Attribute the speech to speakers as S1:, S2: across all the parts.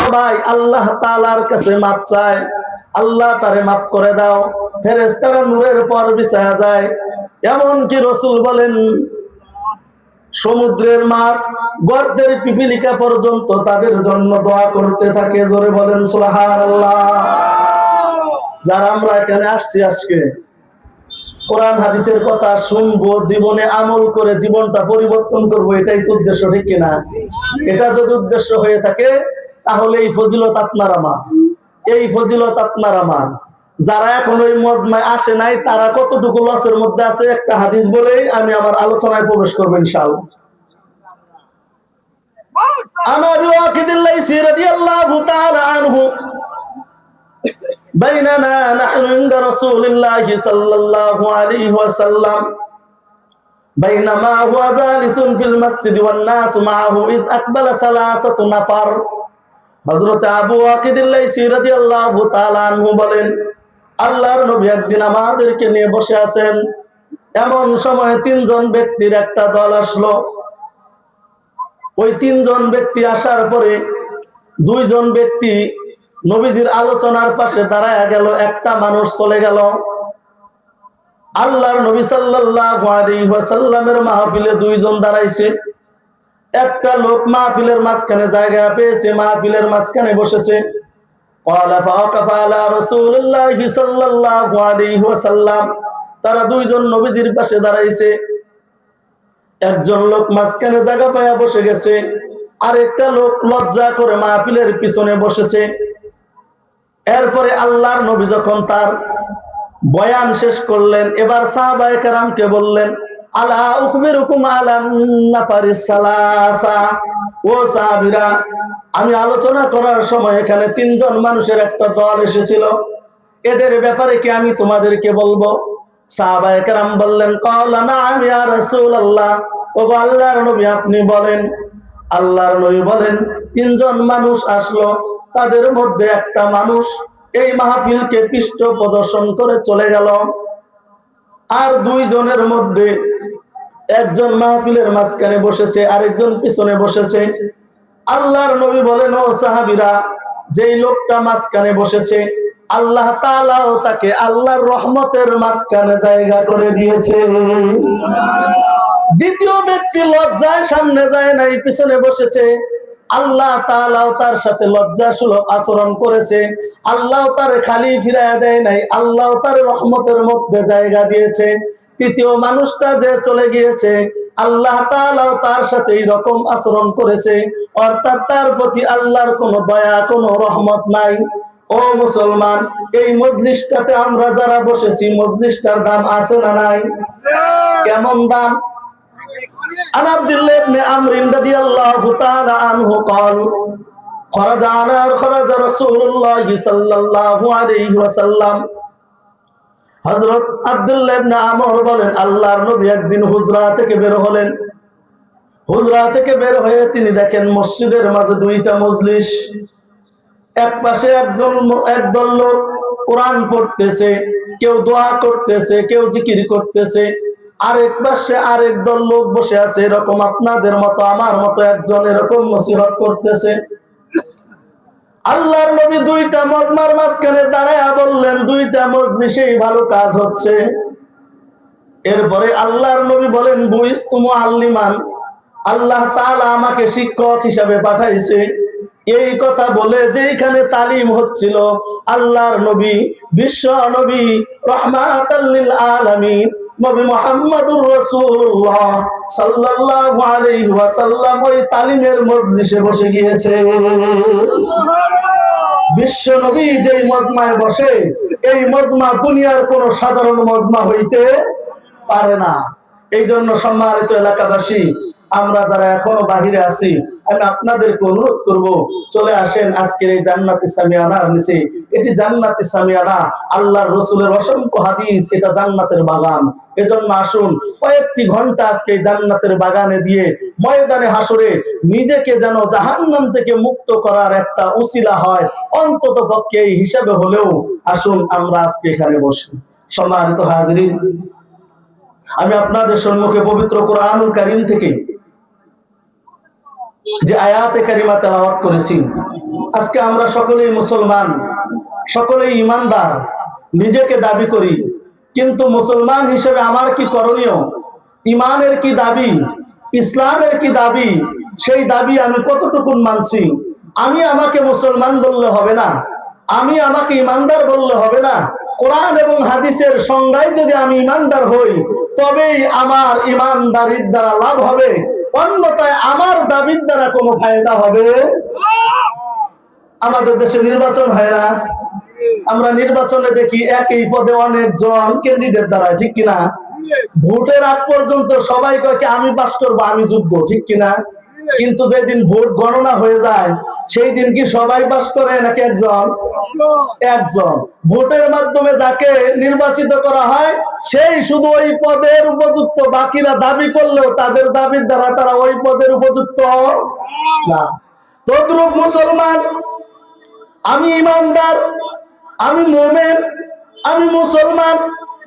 S1: সবাই আল্লাহ তাআলার কাছে মাপ চায়, আল্লাহ তারে মাফ করে দাও। ফেরেশতারা নূরের পর বিছায়া যায়। এমনকি রাসূল বলেন সমুদ্রের মাছ, গর্তের পিপিলিকা পর্যন্ত তাদের জন্য দোয়া করতে থাকে। জোরে বলেন সুবহানাল্লাহ। যারা আমরা এখানে আসছি আজকে কোরআন হাদিসের কথা শুনবো, জীবনে আমল করে জীবনটা পরিবর্তন করব, এটাই তো উদ্দেশ্য, ঠিক কিনা? এটা যদি উদ্দেশ্য হয়ে থাকে তাহলে এই ফজিলত আপনার আমার, এই ফজিলত আপনার আমার। যারা এখন ওই মজমায় আসে নাই তারা কতটুকু লসের মধ্যে আছে একটা হাদিস বলেই আমি আমার আলোচনায় প্রবেশ করবো ইনশাআল্লাহ। আনা আবি ওয়াকিদ আল-লাইসি রাদিয়াল্লাহু তাআলা আনহু বাইনানা নাহনু ইনদা রাসূলিল্লাহি সাল্লাল্লাহু আলাইহি ওয়াসাল্লাম বাইনামা হুয়া জালিসুন ফিল মাসজিদ ওয়ান নাস মাআহু ইয আকবালা সালাসাতু নাফার। হযরত আবু ওয়াকিদ আল-লাইসি রাদিয়াল্লাহু তাআলা আনহু বলেন, আল্লাহর নবী একদিন আমাদেরকে নিয়ে বসে আছেন, এমন সময় তিনজন ব্যক্তির একটা দল আসলো। ওই তিনজন ব্যক্তি আসার পরে দুইজন ব্যক্তি নবীজির আলোচনার পাশে দাঁড়ায় গেল, একটা মানুষ চলে গেল। আল্লাহর নবী সাল্লাল্লাহু আলাইহি ওয়াসাল্লামের মাহফিলে দুইজন দাঁড়াইছে। একটা লোক মাহফিলের মাঝখানে জায়গা পেয়েছে, মাহফিলের মাঝখানে বসেছে। ক্বালা ফাওয়াকাফা আলা রাসূলিল্লাহি সাল্লাল্লাহু আলাইহি ওয়াসাল্লাম, তারা দুইজন নবীজির পাশে দাঁড়াইছে। একজন লোক মাঝখানে জায়গা পায়া বসে গেছে, আর একটা লোক লজ্জা করে মাহফিলের পিছনে বসেছে। এরপরে আল্লাহর নবী যখন তার বয়ান শেষ করলেন, এবার সাহাবায়ে কেরামকে বললেন, আলা উখবিরুকুম আলান নাফারিস সালাসা, ও সাহাবীরা, আমি আলোচনা করার সময় এখানে তিনজন মানুষের একটা দল এসেছিল, এদের ব্যাপারে কি আমি তোমাদেরকে বলবো? সাহাবায়ে কেরাম বললেন, ক্বালা নাআম ইয়া রাসূলুল্লাহ, ওগো আল্লাহর নবী আপনি বলেন। আল্লাহর নবী বলেন, তিনজন মানুষ আসলো, তাদের মধ্যে একটা মানুষ এই মাহফিলকে পৃষ্ঠ প্রদর্শন করে চলে গেল, আর দুইজনের মধ্যে একজন মাহফিলের মাঝখানে বসেছে, আরেকজন পিছনে বসেছে। আল্লাহর নবী বলেন, ও সাহাবীরা, যেই লোকটা মাঝখানে বসেছে আল্লাহ তাআলাও তাকে আল্লাহর রহমতের মাঝখানে জায়গা করে দিয়েছে। দ্বিতীয় ব্যক্তি লজ্জায় সামনে যায় নাই, পিছনে বসেছে। আল্লাহ তাআলাও তার সাথে লজ্জাসুলভ আচরণ করেছে, আল্লাহ তারে খালি ফিরাইয়া দেয় নাই, আল্লাহ তার রহমতের মধ্যে জায়গা দিয়েছে। তৃতীয় মানুষটা যে চলে গিয়েছে আল্লাহ তাআলাও তার সাথে এইরকম আচরণ করেছে, অর্থাৎ তার প্রতি আল্লাহর কোনো দয়া কোনো রহমত নাই। ও মুসলমান, এই মজলিসটাতে আমরা যারা বসেছি মজলিসটার দাম আছে না নাই? কেমন দাম? عن عبد الله بن عمرو رضي الله تعالى عنه قال خرج رسول الله صلى الله عليه وسلم। হযরত আব্দুল্লাহ ইবনে আমর বলেন, আল্লাহর নবী একদিন হুজরা থেকে বের হলেন। হুজরা থেকে বের হয়ে তিনি দেখেন মসজিদের মাঝে দুইটা মজলিস। এক পাশে একদল লোক কোরআন পড়তেছে, কেউ দোয়া করতেছে, কেউ জিকির করতেছে। আরেক পাশে আরেক দল লোক বসে আছে, এরকম আপনাদের মতো আমার মতো একজন এরকম নসিহত করতেছে। আল্লাহর নবী দুইটা মজমার মাঝখানে দাঁড়ায়া বললেন, দুইটা মজলিসেই ভালো কাজ হচ্ছে। এরপরে আল্লাহর নবী বলেন, বুইস্তু মুআল্লিমান, আল্লাহ তাআলা আমাকে শিক্ষক হিসাবে পাঠাইছে। এই কথা বলে যেখানে তালিম হচ্ছিল, আল্লাহর নবী বিশ্ব নবী রাহমাতাল লিল আলামিন নবী মুহাম্মদুর রাসূলুল্লাহ সাল্লাল্লাহু আলাইহি ওয়াসাল্লাম ওই তালিমের মজলিসে বসে গিয়েছে। বিশ্ব নবী যেই মজমায় বসে, এই মজমা দুনিয়ার কোন সাধারণ মজমা হইতে পারে না। এই জন্য সম্মানিত এলাকাবাসী, আমরা যারা এখনো বাহিরে আছি, আমি আপনাদেরকে অনুরোধ করব, চলে আসেন আজকের এই জান্নাতি সামিয়ানার নিচে। এটি জান্নাতি সামিয়ানা, আল্লাহর রাসূলের অসংখ্য হাদিস, এটা জান্নাতের বাগান। এজন্য আসুন কয়েকটি ঘন্টা আজকে এই জান্নাতের বাগানে দিয়ে ময়দানে হাসরে নিজেকে যেন জাহান্নাম থেকে মুক্ত করার একটা উসিলা হয়, অন্তত পক্ষে এই হিসাবে হলেও আসুন আমরা আজকে এখানে বসি। সম্মানিত হাজিরিন, আমি আপনাদের সম্মুখে পবিত্র কোরআনুল কারীম থেকে যে আয়াতে কারিমা তেলাওয়াত করেছি, আজকে আমরা সকলেই মুসলমান, সকলেই ইমানদার নিজেকে দাবি করি, কিন্তু মুসলমান হিসেবে আমার কি করণীয়, ইমানের কি দাবি, ইসলামের কি দাবি, সেই দাবি আমি কতটুকু মানছি? আমি আমাকে মুসলমান বললে হবে না, আমি আমাকে ইমানদার বললে হবে না। কোরআন এবং হাদিসের সংজ্ঞায় যদি আমি ইমানদার হই, তবেই আমার ইমানদারির দ্বারা লাভ হবে, অন্যথায় আমার দাবির দ্বারা কোনো ফায়দা হবে। আমাদের দেশে নির্বাচন হয় না, আমরা নির্বাচনে দেখি একই পদে অনেকজন ক্যান্ডিডেট দাঁড়ায়, ঠিক কিনা? ভোটের আগ পর্যন্ত সবাই কয় কি আমি পাস করবো, আমি যোগ্য, ঠিক কিনা? কিন্তু যেদিন ভোট গণনা হয়ে যায়, সেই দিন কি সবাই পাস করে নাকি একজন? একজন। ভোটের মাধ্যমে যাকে নির্বাচিত করা হয় সেই শুধু ওই পদের উপযুক্ত, বাকিরা দাবি করলেও তাদের দাবির দ্বারা তারা ওই পদের উপযুক্ত না। তদ্রূপ মুসলমান, আমি ইমানদার, আমি মুমিন, আমি মুসলমান,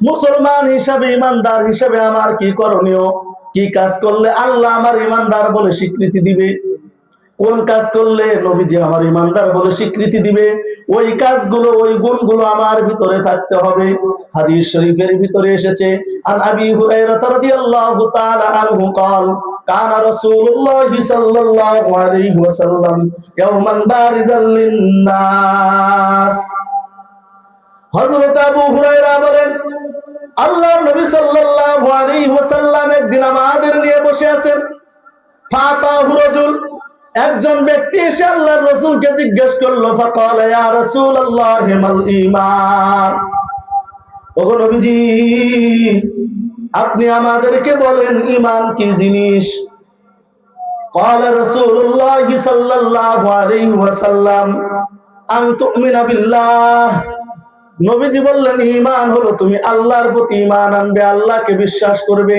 S1: মুসলমান হিসাবে ইমানদার হিসাবে আমার কি করণীয়? কি কাজ করলে আল্লাহ আমার ইমানদার বলে স্বীকৃতি দিবে? কোন কাজ করলে নবীজি আমার ইমানদার বলে স্বীকৃতি দিবে? ওই কাজগুলো, ওই গুণগুলো আমার ভিতরে থাকতে হবে। হাদিস শরীফের ভিতরে এসেছে, আন আবি হুরায়রা রাদিয়াল্লাহু তাআলা আনহু قال كان رسول الله صلى الله عليه وسلم يوما بارزا للناس। হযরত আবু হুরায়রা বলেন, আল্লাহর নবী সাল্লাল্লাহু আলাইহি ওয়াসাল্লাম একদিন আমাদের নিয়ে বসে আছেন। ফাতাহু রাজুল, একজন ব্যক্তি এসে আল্লাহর রাসূলকে জিজ্ঞেস করলো, ফাকালা ইয়া রাসূলুল্লাহ মাল ঈমান, ওগো নবীজি আপনি আমাদেরকে বলেন ঈমান কি জিনিস? ক্বালা রাসূলুল্লাহ সাল্লাল্লাহু আলাইহি ওয়াসাল্লাম আন তুমিনা বিল্লাহ, নবীজি বললেন ঈমান হলো তুমি আল্লাহর প্রতি ঈমান আনবে, আল্লাহকে বিশ্বাস করবে।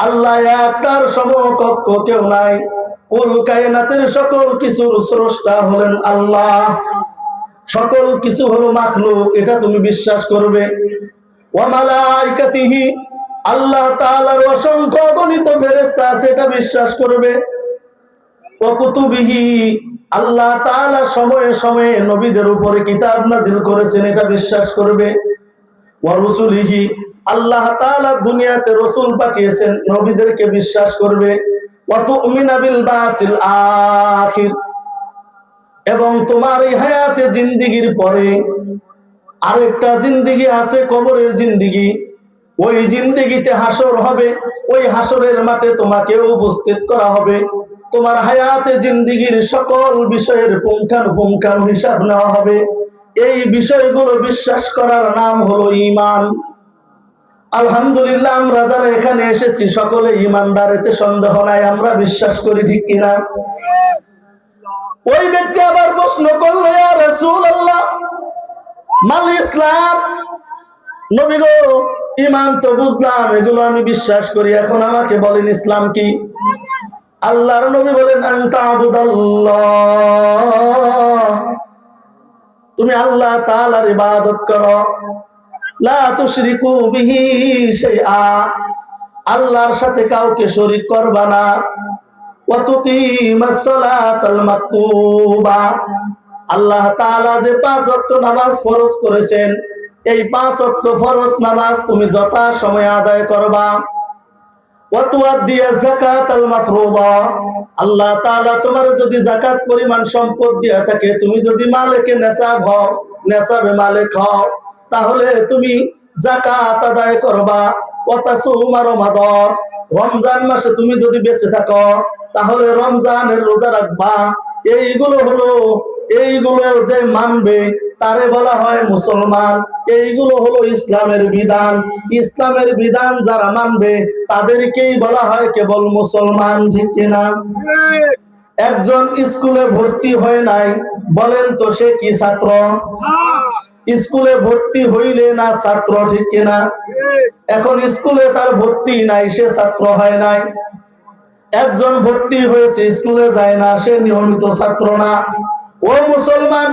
S1: আল্লাহ এক, তার সমকক্ষ কেউ নাই, কুল কায়নাতের সকল কিছুর স্রষ্টা হলেন আল্লাহ, সকল কিছু হলো মাখলুক, এটা তুমি বিশ্বাস করবে। ওয়া মালাইকাতিহি, আল্লাহ তাআলার অসংখ্য অগণিত ফেরেশতা আছে, এটা বিশ্বাস করবে। ওয়া কুতুবিহি, আল্লাহ তাআলা সময়ে সময়ে নবীদের উপরে কিতাব নাজিল করেছেন, এটা বিশ্বাস করবে। ওয়া রুসুলিহি, আল্লাহ তাআলা দুনিয়াতে রাসূল পাঠিয়েছেন, নবীদেরকে বিশ্বাস করবে। ওয়া তুমিনা বিল বাসিল আখির, এবং তোমার এই হায়াতে জিন্দেগির পরে আরেকটা জিন্দেগি আছে, কবরের জিন্দেগি। ওই জিন্দেগিতে হাসর হবে, ওই হাসরের মাঠে তোমাকে উপস্থিত করা হবে, তোমার হায়াতে জিন্দেগির সকল বিষয়ের পুঙ্খানুপুঙ্খানু হিসাব নেওয়া হবে। এই বিষয়গুলো বিশ্বাস করার নাম হলো ঈমান। আলহামদুলিল্লাহ, আমরা যারা এখানে এসেছি সকলে ঈমানদার, এতে সন্দেহ নাই, আমরা বিশ্বাস করি, ঠিক কিনা? ওই ব্যক্তি আবার প্রশ্ন করলো, ইয়া রাসূলুল্লাহ মাল ইসলাম, নবী গো ঈমান তো বুঝলাম, এগুলো আমি বিশ্বাস করি, এখন আমাকে বলেন ইসলাম কি? আল্লাহর নবী বলেন, আনতা আবুদাল্লাহ, তুমি আল্লাহ তাআলার ইবাদত করো, লা তুশরিকু বিহি শাইআ, আল্লাহর সাথে কাউকে শরীক করবা না। ওয়া তুকিমাস সালাতাল মাকতুবা, আল্লাহ তাআলা যে 5 ওয়াক্ত নামাজ ফরজ করেছেন, এই 5 ওয়াক্ত ফরজ নামাজ তুমি যথা সময়ে আদায় করবা। ওয়া তুআদ্দিয়াজ যাকাতাল মাফরুদা, আল্লাহ তাআলা তোমার যদি যাকাত পরিমাণ সম্পদ দেয়া থাকে, তুমি যদি মালিকে নেসাব হও, নেসাবে মালিক হও, তাহলে তুমি যাকাত আদায় করবা। ওয়া তাসুমা রমাদান, রমজান মাসে তুমি যদি বেঁচে থাকো তাহলে রমজানের রোজা রাখবা। এইগুলো যে মানবে তারে বলা হয় মুসলমান। এইগুলো হলো ইসলামের বিধান। ইসলামের বিধান যারা মানবে তাদেরকেই বলা হয় কেবল মুসলমান, ঠিক কিনা? একজন স্কুলে ভর্তি হয় নাই, বলেন তো সে কি ছাত্র? স্কুলে ভর্তি হইলে না ছাত্র, ঠিক কিনা? এখন স্কুলে তার ভর্তি নাই, সে ছাত্র হয় নাই। একজন ভর্তি হয়েছে, স্কুলে যায় না, সে নিয়মিত ছাত্র না। ও মুসলমান,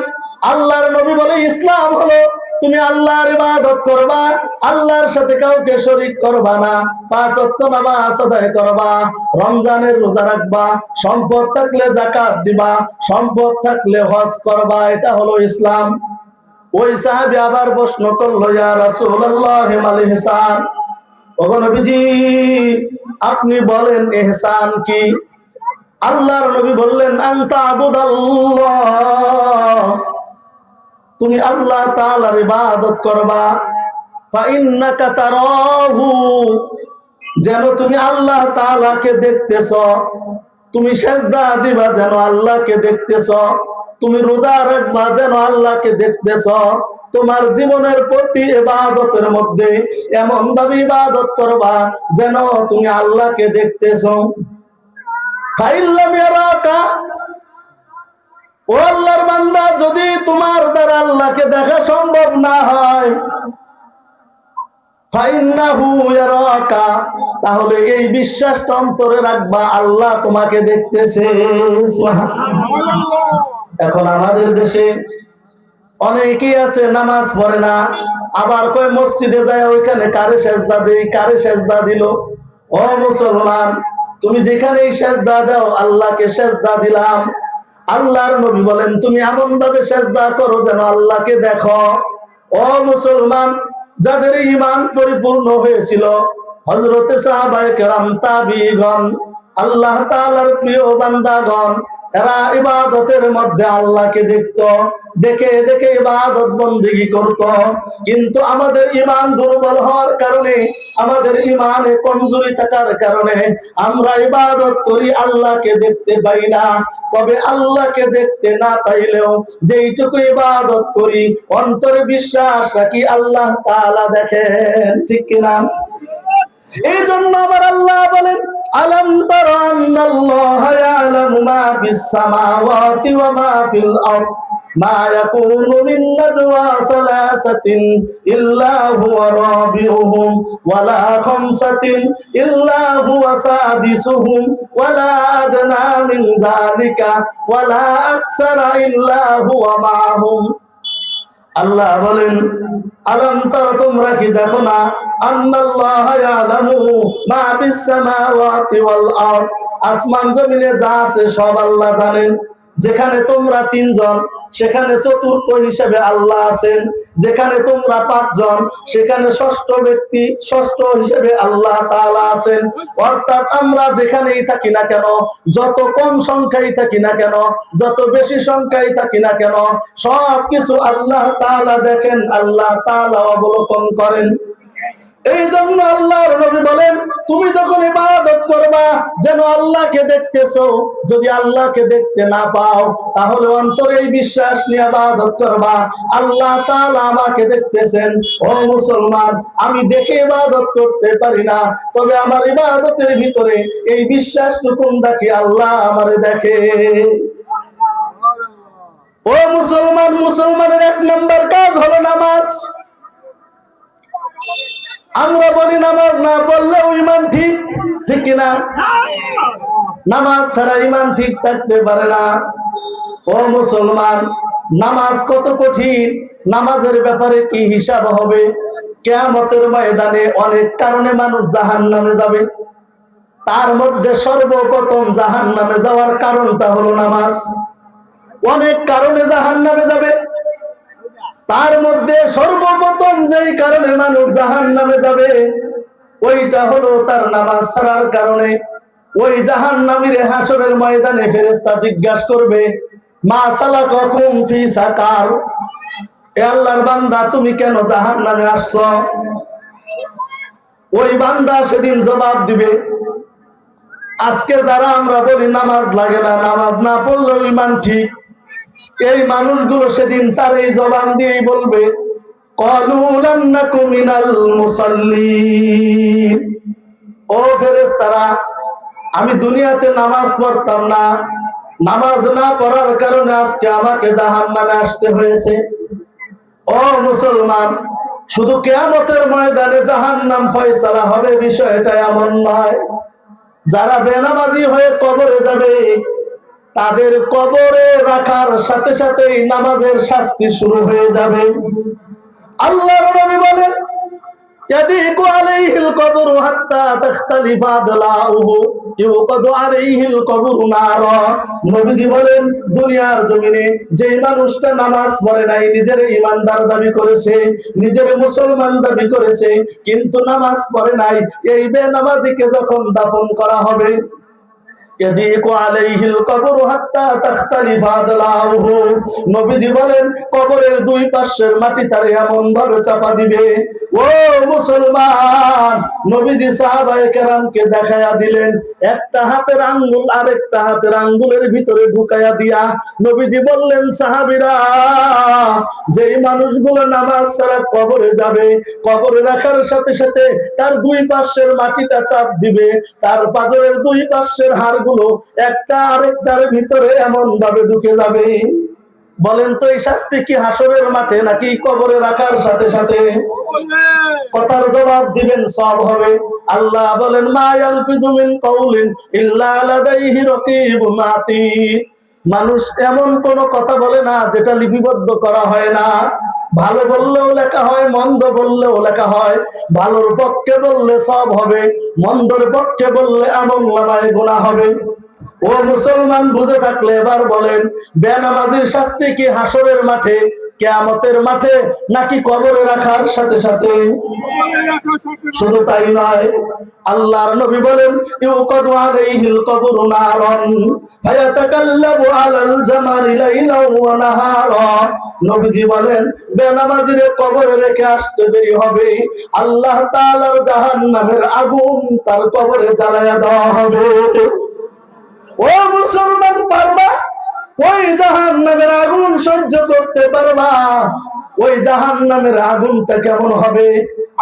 S1: আল্লাহর নবী বলে ইসলাম হলো তুমি আল্লাহর ইবাদত করবা, আল্লাহর সাথে কাউকে শরীক করবা না, 5 ওয়াক্ত নামাজ আদায় করবা, রমজানের রোজা রাখবা, সম্পদ থাকলে যাকাত দিবা, সম্পদ থাকলে হজ করবা, এটা হলো ইসলাম। ওই সাহাবী আবার প্রশ্ন করলো, ইয়া রাসূলুল্লাহ মাল ইহসান, ওগো নবীজি আপনি বলেন ইহসান কি? আল্লাহর নবী বললেন, আনতা আবুদাল্লাহ, তুমি আল্লাহ তাআলার ইবাদত করবা, ফাইন্নাকা তারাহু, যেন তুমি আল্লাহ তাআলাকে দেখতেছ, তুমি সিজদা দিবা যেন আল্লাহকে দেখতেছ, তুমি রোজা রাখবা যেন আল্লাহকে দেখতেছ, তোমার জীবনের প্রতি ইবাদতের মধ্যে এমন ভাবে ইবাদত করবা যেন তুমি আল্লাহকে দেখতেছ। ফাইল্লাম ইয়ারাকা, ও আল্লাহর বান্দা, যদি তোমার দ্বারা আল্লাহকে দেখা সম্ভব না হয়, ফাইন্নাহু ইয়ারাকা, তাহলে এই বিশ্বাসটা অন্তরে রাখবা, আল্লাহ তোমাকে দেখতেছে। এখন আমাদের দেশে অনেকেই আছে নামাজ পড়ে না, আবার কয় মসজিদে যায় ওইখানে কারে সেজদা দেই, কারে সেজদা দিল। ও মুসলমান, তুমি যেখানেই সেজদা দাও আল্লাহকে সেজদা দিলাম। আল্লাহর নবী বলেন তুমি এমন ভাবে সেজদা করো যেন আল্লাহকে দেখো। ও মুসলমান, যাদের ঈমান পরিপূর্ণ হয়েছিল, হযরতে সাহাবায়ে কেরাম, তাবিঈগণ, আল্লাহ তাআলার প্রিয় বান্দাগণ, এরা ইবাদতের মধ্যে আল্লাহকে দেখতো, দেখে দেখে ইবাদত বন্দেগী করত। কিন্তু আমাদের ঈমান দুর্বল হওয়ার কারণে, আমাদের ঈমানে কমজোরি থাকার কারণে আমরা ইবাদত করি, আল্লাহকে দেখতে পাই না। তবে আল্লাহকে দেখতে না পাইলেও যেইটুকু ইবাদত করি, অন্তরে বিশ্বাস রাখি আল্লাহ তাআলা দেখেন, ঠিক কিনা? এই জন্য আমার আল্লাহ বলেন, আলাম তারা আন্নাল্লাহা ইয়ালামু মা ফিস সামাওয়াতি ওয়া মা ফিল আরদ, মা ইয়াকুনু মিন নাজওয়া সালাসাতিন ইল্লা হুয়া রাবিউহুম ওয়ালা খামসাতিন ইল্লা হুয়া সাদিসুহুম ওয়ালা আদনা মিন যালিকা ওয়ালা আকসারা ইল্লা হুয়া মাআহুম। আল্লাহ বলেন, আলাম তারা, তোমরা কি দেখো না, আন্নাল্লাহা ইয়ালামু মা ফিস সামাওয়াতি ওয়াল আরদ, আসমান জমিনে যা আছে সব আল্লাহ জানেন। যেখানে তোমরা 3 জন, সেখানে চতুর্থ হিসেবে আল্লাহ আছেন। যেখানে তোমরা 5 জন, সেখানে ষষ্ঠ ব্যক্তি, ষষ্ঠ হিসেবে আল্লাহ তাআলা আছেন। অর্থাৎ আমরা যেখানেই থাকি না কেন, যত কম সংখ্যায় থাকি না কেন, যত বেশি সংখ্যায় থাকি না কেন, সব কিছু আল্লাহ তাআলা দেখেন, আল্লাহ তাআলা অবলোকন করেন। এই জন্য আল্লাহর নবী বলেন, তুমি যখন ইবাদত করবা যেন আল্লাহকে দেখতেছো। যদি আল্লাহকে দেখতে না পাও, তাহলে অন্তরে এই বিশ্বাস নিয়ে ইবাদত করবা, আল্লাহ তাআলা আমাকে দেখতেছেন। ও মুসলমান, আমি দেখে ইবাদত করতে পারি না, তবে আমার ইবাদতের ভিতরে এই বিশ্বাসটুকু রাখি, আল্লাহ আমারে দেখে। ও মুসলমান, মুসলমানের 1 নম্বর কাজ হলো নামাজ। আমরা বলি নামাজ না পড়লেও ঈমান ঠিক, ঠিক কিনা? নামাজ ছাড়া ঈমান ঠিক থাকতে পারে না। ও মুসলমান, নামাজ কত কঠিন, নামাজের ব্যাপারে কি হিসাব হবে? কিয়ামতের ময়দানে অনেক কারণে মানুষ জাহান্নামে যাবে। তার মধ্যে সর্বপ্রথম জাহান্নামে যাওয়ার কারণটা হলো নামাজ। অনেক কারণে জাহান্নামে যাবে, তার মধ্যে সর্বপ্রথম যেই কারণে মানুষ জাহান্নামে যাবে, ওইটা হলো তার নামাজ ছাড়ার কারণে। ওই জাহান্নামীরে হাসরের ময়দানে ফেরেশতা জিজ্ঞাসা করবে, মা সালাকাকুম ফি সাকার, এ আল্লাহর বান্দা তুমি কেন জাহান্নামে আসছো? ওই বান্দা সেদিন জবাব দিবে, আজকে যারা আমরা বলি নামাজ লাগে না, নামাজ না পড়লেও ঈমান ঠিক, এই মানুষগুলো সেদিন তার এই জবান দিয়েই বলবে, ক্বালু লাম নাকু মিনাল মুসাল্লিন, ও ফেরেশতারা, আমি দুনিয়াতে নামাজ পড়তাম না, নামাজ না পড়ার কারণে আজকে আমাকে জাহান্নামে আসতে হয়েছে। ও মুসলমান, শুধু কিয়ামতের ময়দানে জাহান্নাম ফয়সালা হবে বিষয়টা এমন নয়। যারা বেনামাজি হয়ে কবরে যাবে, তাদের কবরে রাখার সাথে সাথেই নামাজের শাস্তি শুরু হয়ে যাবে। আল্লাহর নবী বলেন ইয়াদিকু আলাইহিল কবরু হাত্তা তাখতালিফা আদলাউহু ইউকাদু আলাইহিল কবরু নারা। নবীজি বলেন দুনিয়ার জমিনে যে মানুষটা নামাজ পড়ে নাই, নিজের ঈমানদার দাবি করেছে, নিজের মুসলমান দাবি করেছে, কিন্তু নামাজ পড়ে নাই, এই বেনামাজিকে যখন দাফন করা হবে ইয়াদিকু আলাইহিল কবরু হাত্তা তাখতালিফা আদলাউহু, নবীজি বলেন কবরের দুই পাশের মাটি তারে এমন ভাবে চাপা দিবে। ও মুসলমান, নবীজি সাহাবায়ে কেরামকে দেখায়া দিলেন একটা হাতের আঙ্গুল আরেকটা হাতের আঙ্গুলের ভিতরে ঢুকায়া দিয়া নবীজি বললেন সাহাবীরা, যেই মানুষগুলো নামাজ ছাড়া কবরে যাবে, কবরে রাখার সাথে সাথে তার দুই পাশের মাটিটা চাপ দিবে, তার পাজরের দুই পাশের হাড় একটা আরেকটার ভিতরে এমন ভাবে ঢুকে যাবে। বলেন তো এই শাস্তি কি হাসরের মাঠে নাকি কবরে রাখার সাথে সাথে? কথার জবাব দিবেন সব হবে। আল্লাহ বলেন মা ইয়ালফিজু মিন কাউলিন ইল্লা লাদাইহি রাকিবুন আতীদ। মানুষ এমন কোন কথা বলে না যেটা লিপিবদ্ধ করা হয় না। ভালো বললেও লেখা হয়, মন্দ বললেও লেখা হয়। ভালোর পক্ষে বললে সব হবে, মন্দর পক্ষে বললে আমলনামায় গুনাহ হবে। ও মুসলমান, বুঝে থাকলে এবার বলেন বেনামাজির শাস্তি কি হাসরের মাঠে, কিয়ামতের মাঠে নাকি কবরে রাখার সাথে সাথে? শুধু তাই নয়, আল্লাহর নবী বলেন ইউকাদু আলাইহিল কবরু নারান ফায়াতাকাল্লাবু আলাল জামারি লাইলাও ওয়া নাহারা। নবীজি বলেন বেনামাজিরে কবরে রেখে আসতে দেরি হবে, আল্লাহ তাআলার জাহান্নামের আগুন তার কবরে জ্বালায়া দেওয়া হবে। ও মুসলমান, পারবা ওই জাহান্নামের আগুন সহ্য করতে পারবা? ওই জাহান্নামের আগুনটা কেমন হবে?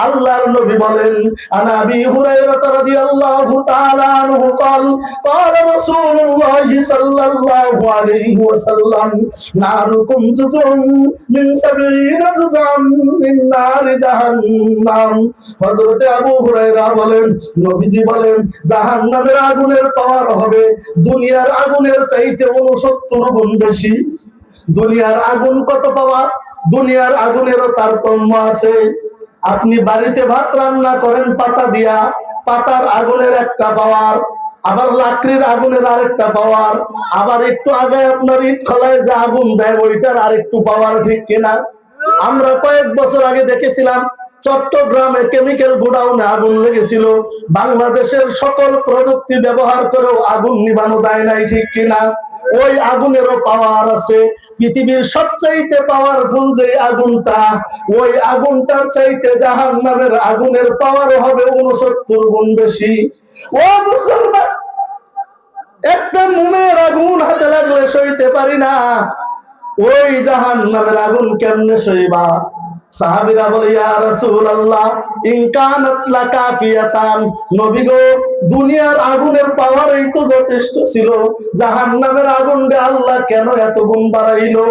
S1: আল্লাহর নবী বলেন আন আবি হুরায়রা রাদিয়াল্লাহু তাআলা আনহু قال قال رسول الله صلى الله عليه وسلم নারুকুম জুজুম মিন 70 জুজাম মিন নারি জাহান্নাম। হযরত আবু হুরায়রা বলেন নবীজি বলেন জাহান্নামের আগুনের পাওয়ার হবে দুনিয়ার আগুনের চাইতে 69 গুণ বেশি। দুনিয়ার আগুন কত পাওয়ার? দুনিয়ার আগুনেরও তারতম্য আছে। আপনি বাড়িতে ভাত রান্না করেন পাতা দিয়া, পাতার আগুনের একটা পাওয়ার, আবার লাকড়ির আগুনের আরেকটা পাওয়ার, আবার একটু আগে আপনার ইট খোলায় যে আগুন দেয় ওইটার আরেকটু পাওয়ার, ঠিক কিনা? আমরা কয়েক বছর আগে দেখেছিলাম চট্টগ্রামে কেমিক্যাল গোডাউনে আগুন লেগেছিল। বাংলাদেশের সকল প্রযুক্তি ব্যবহার করেও আগুন নিভানো যায় নাই, ঠিক কিনা? ওই আগুনেরও পাওয়ার আছে। পৃথিবীর সবচাইতে পাওয়ারফুল যে আগুনটা, ওই আগুনটার চাইতে জাহান্নামের আগুনের পাওয়ার হবে 69 গুণ বেশি। ও মুসলমান, একটা মোমের আগুন হাতে লাগলে সইতে পারি না, ওই জাহান্নামের আগুন কেমনে সইবা? সাহাবীরা বলে ইয়া রাসূলুল্লাহ ইন কানাত লাকাফিয়াতান, নবী গো দুনিয়ার আগুনের পাওয়ারই তো যথেষ্ট ছিল, জাহান্নামের আগুন দিয়ে আল্লাহ কেন এত গুণ বাড়াইলো?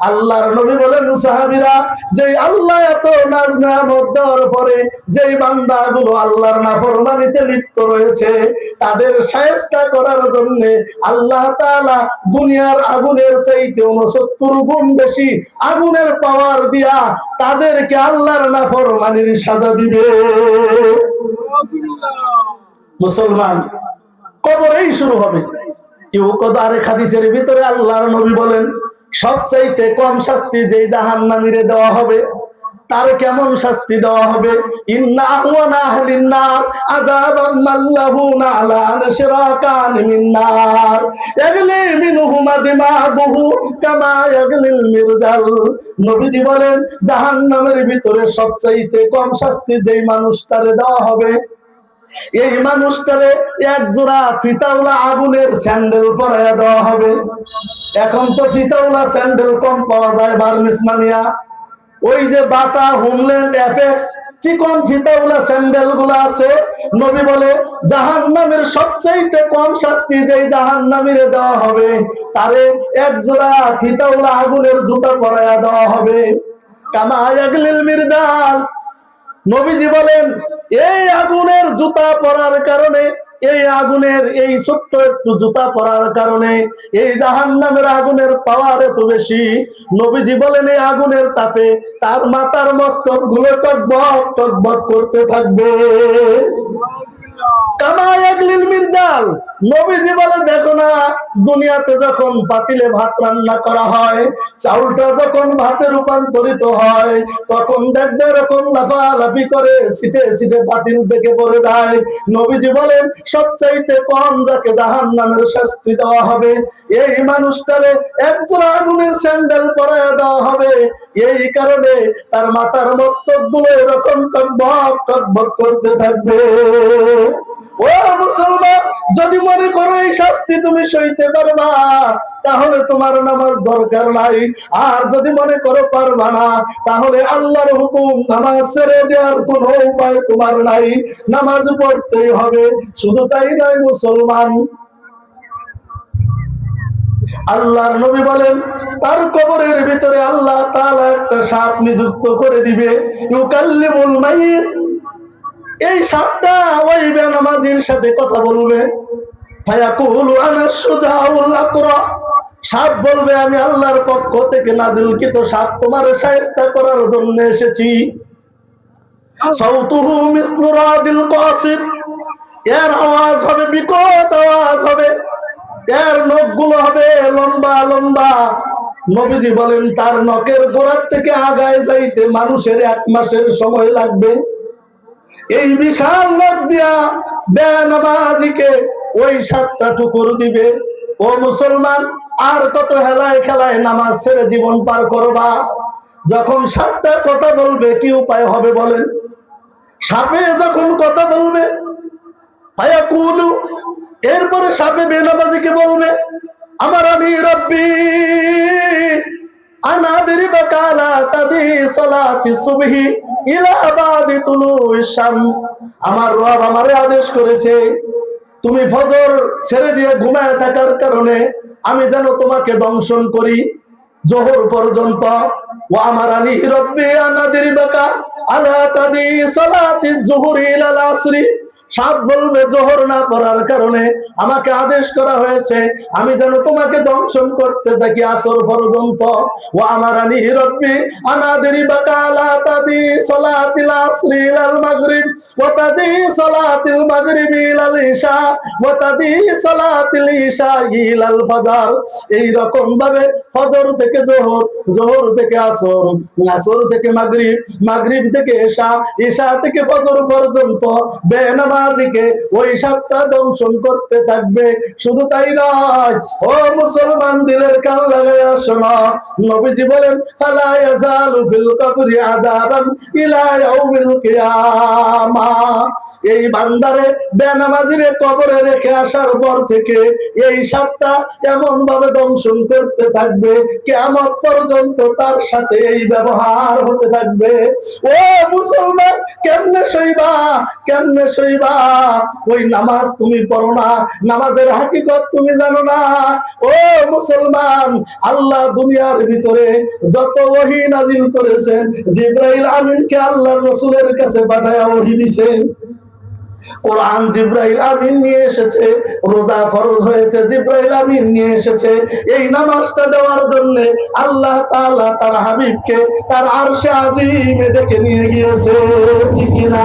S1: আল্লাহর নবী বলেন সাহাবীরা, যে আল্লাহ এত নাজ নেয়ামত দেওয়ার পরে যেই বান্দাগুলো আল্লাহর নাফরমানিতে লিপ্ত রয়েছে তাদের শায়েস্তা করার জন্য আল্লাহ তাআলা দুনিয়ার আগুনের চাইতে 69 গুণ বেশি আগুনের পাওয়ার দিয়া তাদেরকে আল্লাহর নাফরমানির সাজা দিবে। মুসলমান, কবরেই শুরু হবে। ইউকাদু, আরেক হাদিসের ভিতরে আল্লাহর নবী বলেন সবচাইতে কম শাস্তি যেই জাহান্নামীরে দেওয়া হবে তার কেমন শাস্তি দেওয়া হবে? ইন্না আহওয়ানা আহলিন নার আযাবাম মাল্লাহুনা আলা নাশরাকান মিন নার ইয়াগলি মিনহুমা দিমাগুহু কামা ইয়াগলিল মিরজাল। নবীজি বলেন জাহান্নামের ভিতরে সবচাইতে কম শাস্তি যেই মানুষটারে দেওয়া হবে, এই মানুষটারে এক জোড়া ফিতাওয়ালা আগুনের স্যান্ডেল পরাইয়া দেওয়া হবে। এখন তো ফিতাওয়ালা স্যান্ডেল কম পাওয়া যায় বার্মিস নামিয়া, ওই যে বাটা, হোমল্যান্ড, এফএক্স চিকন ফিতাওয়ালা স্যান্ডেল গুলো আছে। নবী বলে জাহান্নামের সবচাইতে কম শাস্তি যেই জাহান্নামীরে দেওয়া হবে তারে এক জোড়া ফিতাওয়ালা আগুনের জুতা পরাইয়া দেওয়া হবে। কামা ইয়াগলিল মিরজাল, নবীজি বলেন এই আগুনের জুতা পরার কারণে এই আগুনের এই ছোট্ট একটু জুতা পরার কারণে এই জাহান্নামের আগুনের পাওয়ার এত বেশি। নবীজি বলেন এই আগুনের তাপে তার মাথার মস্তক গুলো টকবক টকবক করতে থাকবে। মির্জাল নবীজি বলে, দেখো না, দুনিয়াতে যখন পাতিলে ভাত রান্না করা হয়, চাউলটা যখন ভাতে রূপান্তরিত হয়, তখন দেখবে এরকম লাফালাফি করে ছিটে ছিটে পাতিল থেকে পড়ে যায়। নবীজি বলেন, সবচাইতে কম যাকে জাহান্নামের শাস্তি দেওয়া হবে, এই মানুষটারে একজন আগুনের স্যান্ডেল পরায় দেওয়া হবে। এই কারণে তার মাথার মস্তক গুলো এরকম টকবক টকবক করতে থাকবে। ও মুসলমান, যদি মনে করো এই শাস্তি তুমি সইতে পারবা, তাহলে তোমার নামাজ দরকার নাই। আর যদি মনে করো পারবা না, তাহলে আল্লাহর হুকুম নামাজ ছেড়ে দেওয়ার কোনো উপায় তোমার নাই, নামাজ পড়তেই হবে। শুধু তাই নয় মুসলমান, আল্লাহর নবী বলেন, তার কবরের ভিতরে আল্লাহ তাআলা একটা সাপ নিযুক্ত করে দিবে, ইউকাল্লিমুল মাইত। এই সাপটা ওই বেনামাজির সাথে কথা বলবে। ফায়াকুলু আনা শুজাউল আকরা, সাপ বলবে, আমি আল্লাহর পক্ষ থেকে নাজিলকৃত সাপ, তোমার শায়েস্তা করার জন্য এসেছি। সাউতুহু মিসলু রাদিল কাসিব, এর আওয়াজ হবে বিকট আওয়াজ হবে, এর নখগুলো হবে লম্বা লম্বা। নবীজি বলেন, তার নখের গোড়ার থেকে আগায় যাইতে মানুষের 1 মাসের সময় লাগবে। এই বিশাল নখ দিয়া বেনামাজিকে ওই 7টা টুকর দিবে। ও মুসলমান, আর কত হেলায় খেলায় নামাজ ছেড়ে জীবন পার করবা? যখন 7টা কথা বলবে, কি উপায় হবে বলেন? সাপে যখন কথা বলবে, ফায়াকুলু, এরপরে সাপে বেনামাজিকে বলবে, আমার আনি রব্বি আনাদিরি বাকালা তাদি সালাতি সুবহি ইলা বাদি তুলুইশ শামস, আমার রব আমারে আদেশ করেছে তুমি ফজর ছেড়ে দিয়ে ঘুমায় থাকার কারণে আমি যেন তোমাকে দংশন করি জোহর পর্যন্ত। ওয়া আমারানি রব্বি আনাদিরি বাকা আলা তাদি সালাতি যুহরি ইলাল আসরি, সাপ বলবে, জোহর না পড়ার কারণে আমাকে আদেশ করা হয়েছে আমি যেন তোমাকে দংশন করতে থাকি আসর পর্যন্ত। ও আমারানি রব্বি আনাদিরি বাকালা তাদি সালাতিল আসরি ইলাল মাগরিব ওয়া তাদি সালাতিল মাগরিবি ইলাল ইশা ওয়া তাদি সালাতিল ইশা ইলাল ফজর। এই রকম ভাবে ফজর থেকে জোহর, জোহর থেকে আসর, আসর থেকে মাগরিব, মাগরিব থেকে ইশা, ইশা থেকে ফজর পর্যন্ত বেনামাজিকে ওই 7টা দংশন করতে থাকবে। শুধু তাই নয়, ও মুসলমান, দিলের কান লাগায়া শোনো, নবীজি বলেন, ফালা ইয়াজালু ফিল কবরি আযাবান ইলা ইয়াউমিল কিয়ামাহ। এই বান্দারে বেনামাজিরে কবরে রেখে আসার পর থেকে এই 7টা এমন ভাবে দংশন করতে থাকবে, কিয়ামত পর্যন্ত তার সাথে এই ব্যবহার হতে থাকবে। ও মুসলমান, কেমনে সইবা, কেমনে সইবা? ওই নামাজ তুমি পড়ো না, নামাজের হাকিকত তুমি জানো না। ও মুসলমান, আল্লাহ দুনিয়ার ভিতরে যত ওহী নাজিল করেছেন, জিবরাইল আমিনকে আল্লাহর রাসূলের কাছে পাঠায়া ওহী দিয়েছেন। কোরআন জিবরাইল আমিন নিয়ে এসেছে, রোজা ফরজ হয়েছে জিবরাইল আমিন নিয়ে এসেছে। এই নামাজটা দেওয়ার জন্য আল্লাহ তাআলা তার হাবিবকে তার আরশে আজিমে ডেকে নিয়ে গিয়েছে, ঠিক কি না?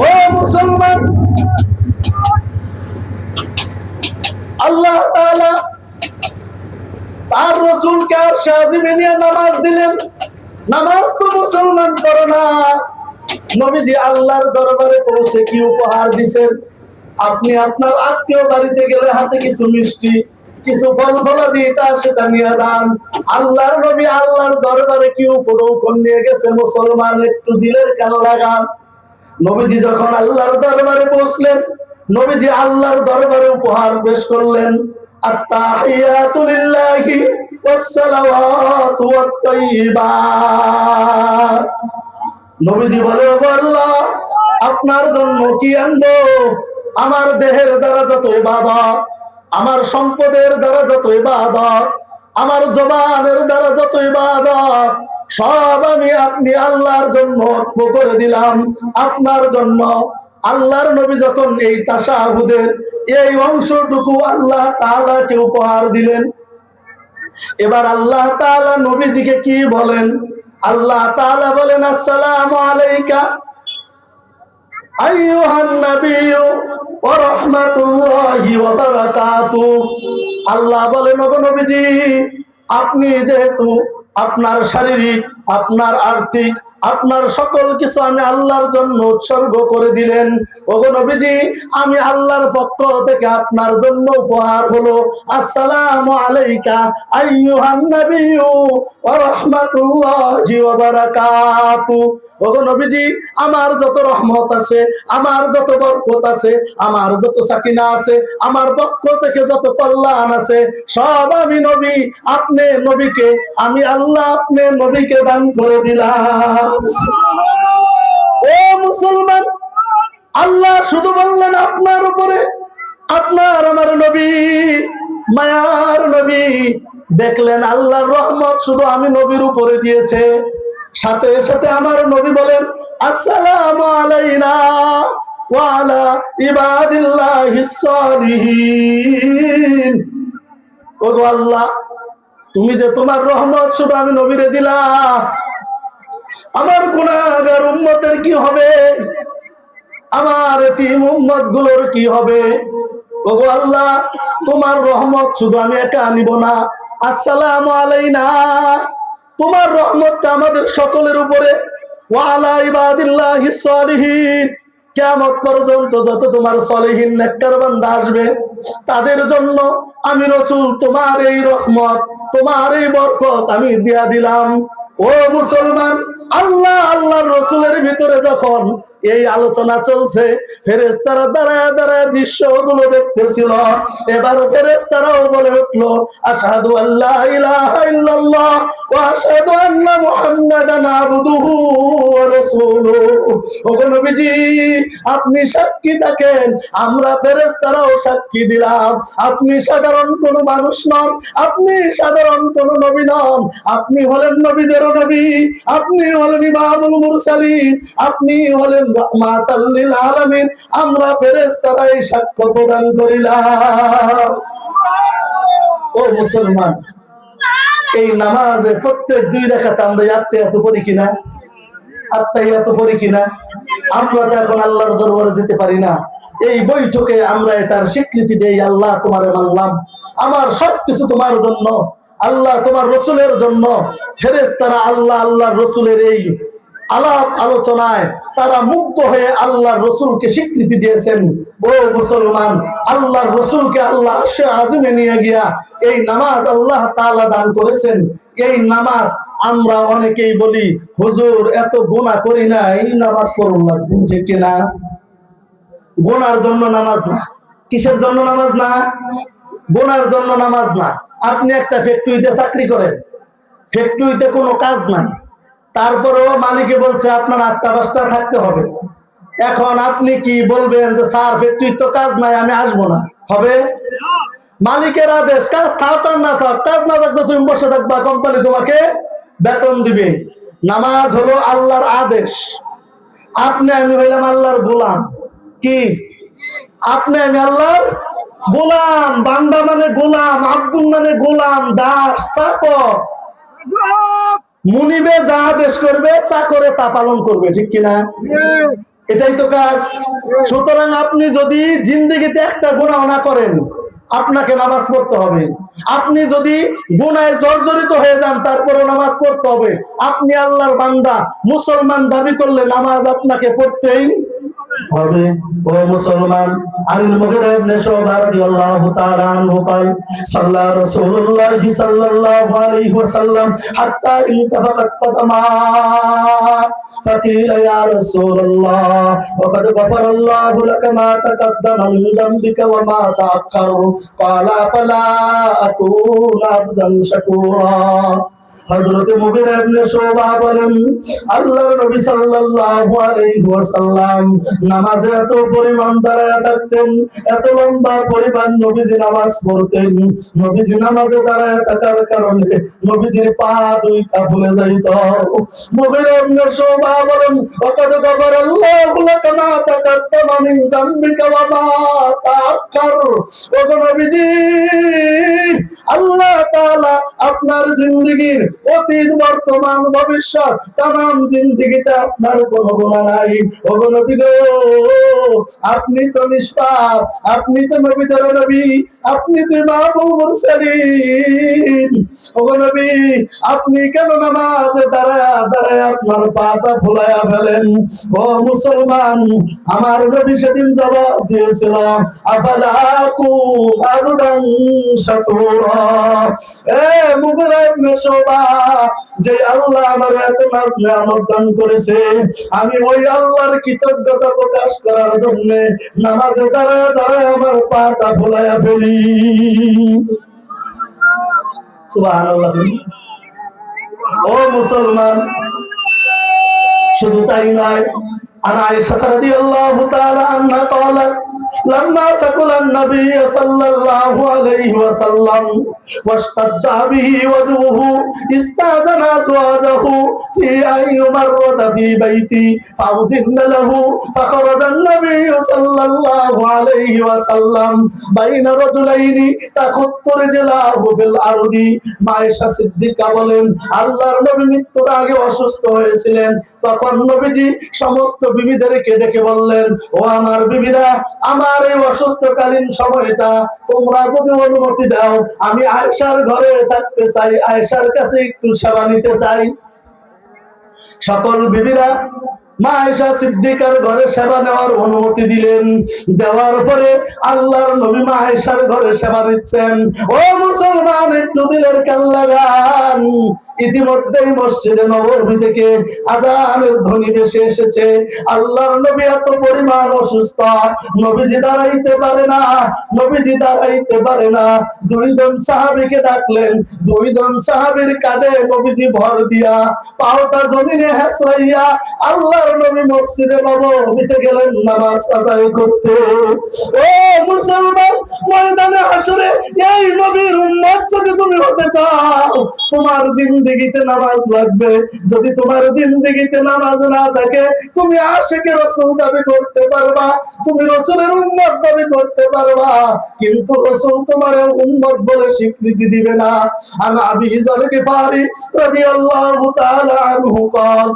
S1: ও মুসলমান, আল্লাহ তাআলা তার রাসূলকে আরশে আজিমে নিয়ে নামাজ দিলেন। নামাজ তো মুসলমান পড়ে না। নবীজি আল্লাহর দরবারে পৌঁছে কি উপহার দিবেন? আপনি আপনার আত্মীয় বাড়িতে গেলে হাতে কিছু মিষ্টি, কিছু ফল ফলাদি এটা সেটা নিয়ে যান। আল্লাহর নবী আল্লাহর দরবারে কি উপঢৌকন নিয়ে গেছে মুসলমান, একটু দিলের কান লাগান। নবীজি যখন আল্লাহর দরবারে পৌঁছলেন, নবীজি আল্লাহর দরবারে উপহার পেশ করলেন, আত্তাহিয়াতু লিল্লাহি ওয়াস সালাওয়াতু ওয়াত তাইয়্যিবাত। নবীজি বলে, আল্লাহ, আপনার জন্য কি আনবো? আমার দেহের দ্বারা যত ইবাদত, আমার সম্পদের দ্বারা যত ইবাদত, আমার জবানের দ্বারা যত ইবাদত, সব আমি আপনি আল্লাহর জন্য অর্পণ করে দিলাম। আপনার জন্য আল্লাহর নবী যখন এই তাশাহুদের এই অংশটুকু আল্লাহ তাআলাকে উপহার দিলেন, এবার আল্লাহ তাআলা নবীজিকে কি বলেন? আল্লাহ তাআলা বলেন, আসসালামু আলাইকা আইয়ুহান নাবিয়্যু ওয়া রাহমাতুল্লাহি ওয়া বারাকাতুহু। আল্লাহ বলেন, ওগো নবীজি, আপনি যেহেতু আপনার শারীরিক, আপনার আর্থিক, আপনার সকল কিছু আমি আল্লাহর জন্য উৎসর্গ করে দিলেন, ওগো নবীজি, আমি আল্লাহর পক্ষ থেকে আপনার জন্য উপহার হলো আসসালামু আলাইকা আইয়ুহান নাবিয়্যু ওয়া রাহমাতুল্লাহি ওয়া বারাকাতুহু। ওগো নবীজি, আমার যত রহমত আছে, আমার যত বরকত আছে, আমার যত সাকিনা আছে, আমার পক্ষ থেকে যত কল্যাণ আছে, সব আমি নবী, আপনি নবীকে, আমি আল্লাহ আপনি নবীকে দান করে দিলাম। ও মুসলমান, আল্লাহ শুধু বললেন আপনার উপরে, আপনার আমার নবী, মায়ার নবী, দেখলেন আল্লাহর রহমত শুধু আমি নবীর উপরে দিয়েছে। সাথে সাথে আমার নবী বলেন, আসসালামু আলাইনা ওয়া আলা ইবাদিল্লাহিস সালিহিন। ওগো আল্লাহ, তুমি যে তোমার রহমত শুধু আমি নবীরে দিলা, আমার গুনাহগার উম্মতের কি হবে? আমার এতিম উম্মত গুলোর কি হবে? ওগো আল্লাহ, তোমার রহমত শুধু আমি একা আনিব না, আসসালামু আলাইনা, তোমার রহমতটা আমাদের সকলের উপরে, ওয়া আলা ইবাদিল্লাহিস সালিহিন, কিয়ামত পর্যন্ত যত তোমার সলিহিন নেককার বান্দা আসবে তাদের জন্য আমি রাসূল তোমার এই রহমত, তোমার এই বরকত আমি দিয়া দিলাম। ও মুসলমান, আল্লাহ আল্লাহর রাসূলের ভিতরে যখন এই আলোচনা চলছে, ফেরেশতারা দাঁড়ায় দাঁড়ায় দৃশ্যগুলো দেখতেছিল। এবার ফেরেশতারাও বলে উঠলো, আশহাদু আল্লা ইলাহা ইল্লাল্লাহ ওয়া আশহাদু আন্না মুহাম্মাদান আবদুহু ওয়া রাসূলুহু। ওগো নবীজি, আপনি সাক্ষী থাকেন, আমরা ফেরেশতারাও সাক্ষী দিলাম, আপনি সাধারণ কোনো মানুষ নন, আপনি সাধারণ কোনো নবী নন, আপনি হলেন নবীদেরও নবী, আপনি হলেন ইমামুল মুরসালিন, আপনি হলেন রাহমাতাল লিল আলামিন। আমরা ফেরেশতারাই সাক্ষ্য প্রদান করিলাম। ও মুসলমান, এই নামাজে প্রত্যেক 2 রাকাত আমরা আত্তাহিয়াত পড়ি কিনা? আত্তাহিয়াত পড়ি কিনা? আমরা তো এখন আল্লাহর দরবারে যেতে পারি না। এই বৈঠকে আমরা এটার স্বীকৃতি দেই, আল্লাহ তোমারে মানলাম, আমার সবকিছু তোমার জন্য, আল্লাহ তোমার রসুলের জন্য। ফেরেশতারা আল্লাহ আল্লাহর রসুলের এই আলাপ আলোচনায় তারা মুগ্ধ হয়ে আল্লাহর রসুলকে স্বীকৃতি দিয়েছেন। ও মুসলমান, আল্লাহর রসুলকে আল্লাহ আরশে আযমে নিয়ে গিয়া এই নামাজ আল্লাহ তাআলা দান করেছেন। এই নামাজ আমরা অনেকেই বলি, হুজুর এত গুনাহ করি না, এই নামাজ পড়ুন না, ঠিক কিনা? গুনার জন্য নামাজ না। কিসের জন্য নামাজ না? গুনার জন্য নামাজ না। আপনি একটা ফ্যাক্টরিতে চাকরি করেন, ফ্যাক্টরিতে কোনো কাজ নাই, তারপরেও মালিকে বলছে আপনার 8টা-5টা থাকতে হবে। এখন আপনি কি বলবেন যে স্যার ফ্যাক্টরির তো কাজ নাই, আমি আসবো না? হবে? মালিকের আদেশ, কাজ থাক আর না থাক, কাজ না থাকলে তুমি বসে থাকবা, কোম্পানি তোমাকে বেতন দিবে। নামাজ হলো আল্লাহর আদেশ। আপনি আমি হইলাম আল্লাহর গোলাম। কি? আপনি আমি আল্লাহর গোলাম। বান্দা মানে গোলাম, আব্দুল মানে গোলাম, দাস, চাকর। মুনিবে যা আদেশ করবে, চাকরে তা পালন করবে, ঠিক কিনা? এটাই তো কাজ। সুতরাং আপনি যদি জিন্দেগিতে একটা গুনাহ না করেন, আপনাকে নামাজ পড়তে হবে। আপনি যদি গুনাহে জর্জরিত হয়ে যান, তারপরে নামাজ পড়তে হবে। আপনি আল্লাহর বান্দা, মুসলমান দাবি করলে নামাজ আপনাকে পড়তেই হবে। ও মুসলমান, আনিল মুগিরা ইবনে শুবা রাদিয়াল্লাহু তাআলা আনহু قال صلى رسول الله صلى الله عليه وسلم حتى انتفقت قدما فقيل يا رسول الله وقد غفر الله لك ما تقدم من ذنبك وما تأخر قال فلا أكون عبدا شكورا। হযরত মুগিরা ইবনে শুবা বলেন, আল্লাহর নবী সাল্লাল্লাহু আলাইহি ওয়াসাল্লাম নামাজে এত পরিমাণ দাঁড়ায় থাকতেন, এত লম্বা পরিমাণ নবীজি নামাজ পড়তেন। নবীজি নামাজে দাঁড়ায় থাকার কারণে নবীজির পা দুইটা ফুলে যাইত। মুগিরা ইবনে শুবা বলেন, ওয়াকাদ গাফারাল্লাহু লাকা মা তাকাদ্দামা মিন যামবিকা ওয়া মা তাআক্কার। ওগো নবীজি, আল্লাহ তাআলা আপনার জিন্দেগীর অতীত, বর্তমান, ভবিষ্যৎ तमाम জিন্দেগিতে আপনার কোনো গুনাহ নাই। ওগো নবী গো, আপনি তো নিষ্পাপ, আপনি তো নবীদের নবী, আপনি তো ইমামুল মুরসালিন। ওগো নবী, আপনি কেন নামাজে দাঁড়ায়া দাঁড়ায়া আপনার পাটা ফুলায়া ফেলেন? ও মুসলমান, আমার নবী সেদিন জবাব দিয়েছিল, আফালা আবদান শাকুরা। এ মুগিরা ইবনে শুবা, যে আল্লাহ আমার এত নিয়ামত দান করেছে, আমি ওই আল্লাহর কৃতজ্ঞতা প্রকাশ করার জন্য নামাজে দাঁড়ায় দাঁড়ায় আমার পাটা ফুলায়া ফেলি। সুবহানাল্লাহ। ও মুসলমান, শুধু তাই নয়, আনা আয়েশা রাদিয়াল্লাহু তাআলা আনহা قالت لما سكل النبي صلى الله عليه وسلم واشتد به وجهه استأذن أزواجه في أن يمرض في بيتي فأذن له فخرج النبي صلى الله عليه وسلم بين رجلين تخط رجلاه في الأرض। আয়েশা সিদ্দিকা বলেন, আল্লাহর নবী মৃত্যুর আগে অসুস্থ হয়েছিলেন। তখন নবীজি সমস্ত বিবিদেরকে ডেকে বললেন, ও আমার বিবিরা, আমার এই অসুস্থকালীন সময়টা তোমরা যদি অনুমতি দাও, আমি আয়েশার ঘরে থাকতে চাই, আয়েশার কাছে একটু সেবা নিতে চাই। সকল বিবিরা মা আয়েশা সিদ্দিকার ঘরে সেবা নেওয়ার অনুমতি দিলেন। দেওয়ার পরে আল্লাহর নবী মা আয়েশার ঘরে সেবা নিচ্ছেন। ও মুসলমান, একটু দিলের কান লাগান। ইতিমধ্যেই মসজিদে নববী থেকে আযানের ধ্বনি ভেসে এসেছে। আল্লাহর নবী এত পরিমাণ অসুস্থ, নবীজি দাঁড়াইতে পারে না, নবীজি দাঁড়াইতে পারে না। দুইজন সাহাবীকে ডাকলেন, দুইজন সাহাবীর কাঁধে নবীজি ভর দিয়া পাওটা জমিনে হেঁচড়াইয়া আল্লাহর নবী মসজিদে নববীতে গেলেন নামাজ আদায় করতে। ও মুসলমান, ময়দানে হাসরে এই নবীর উম্মত যদি তুমি হতে চাও, তোমার জিন্দেগিতে নামাজ লাগবে। যদি তোমার জিন্দেগিতে নামাজ না থাকে, তুমি আশিকে রাসূল দাবি করতে পারবা, তুমি রাসূলের উম্মত দাবি করতে পারবা, কিন্তু রাসূল তোমার উম্মত বলে স্বীকৃতি দিবে না। আনা আবি যার গিফারি রাদিয়াল্লাহু তাআলা আনহু قال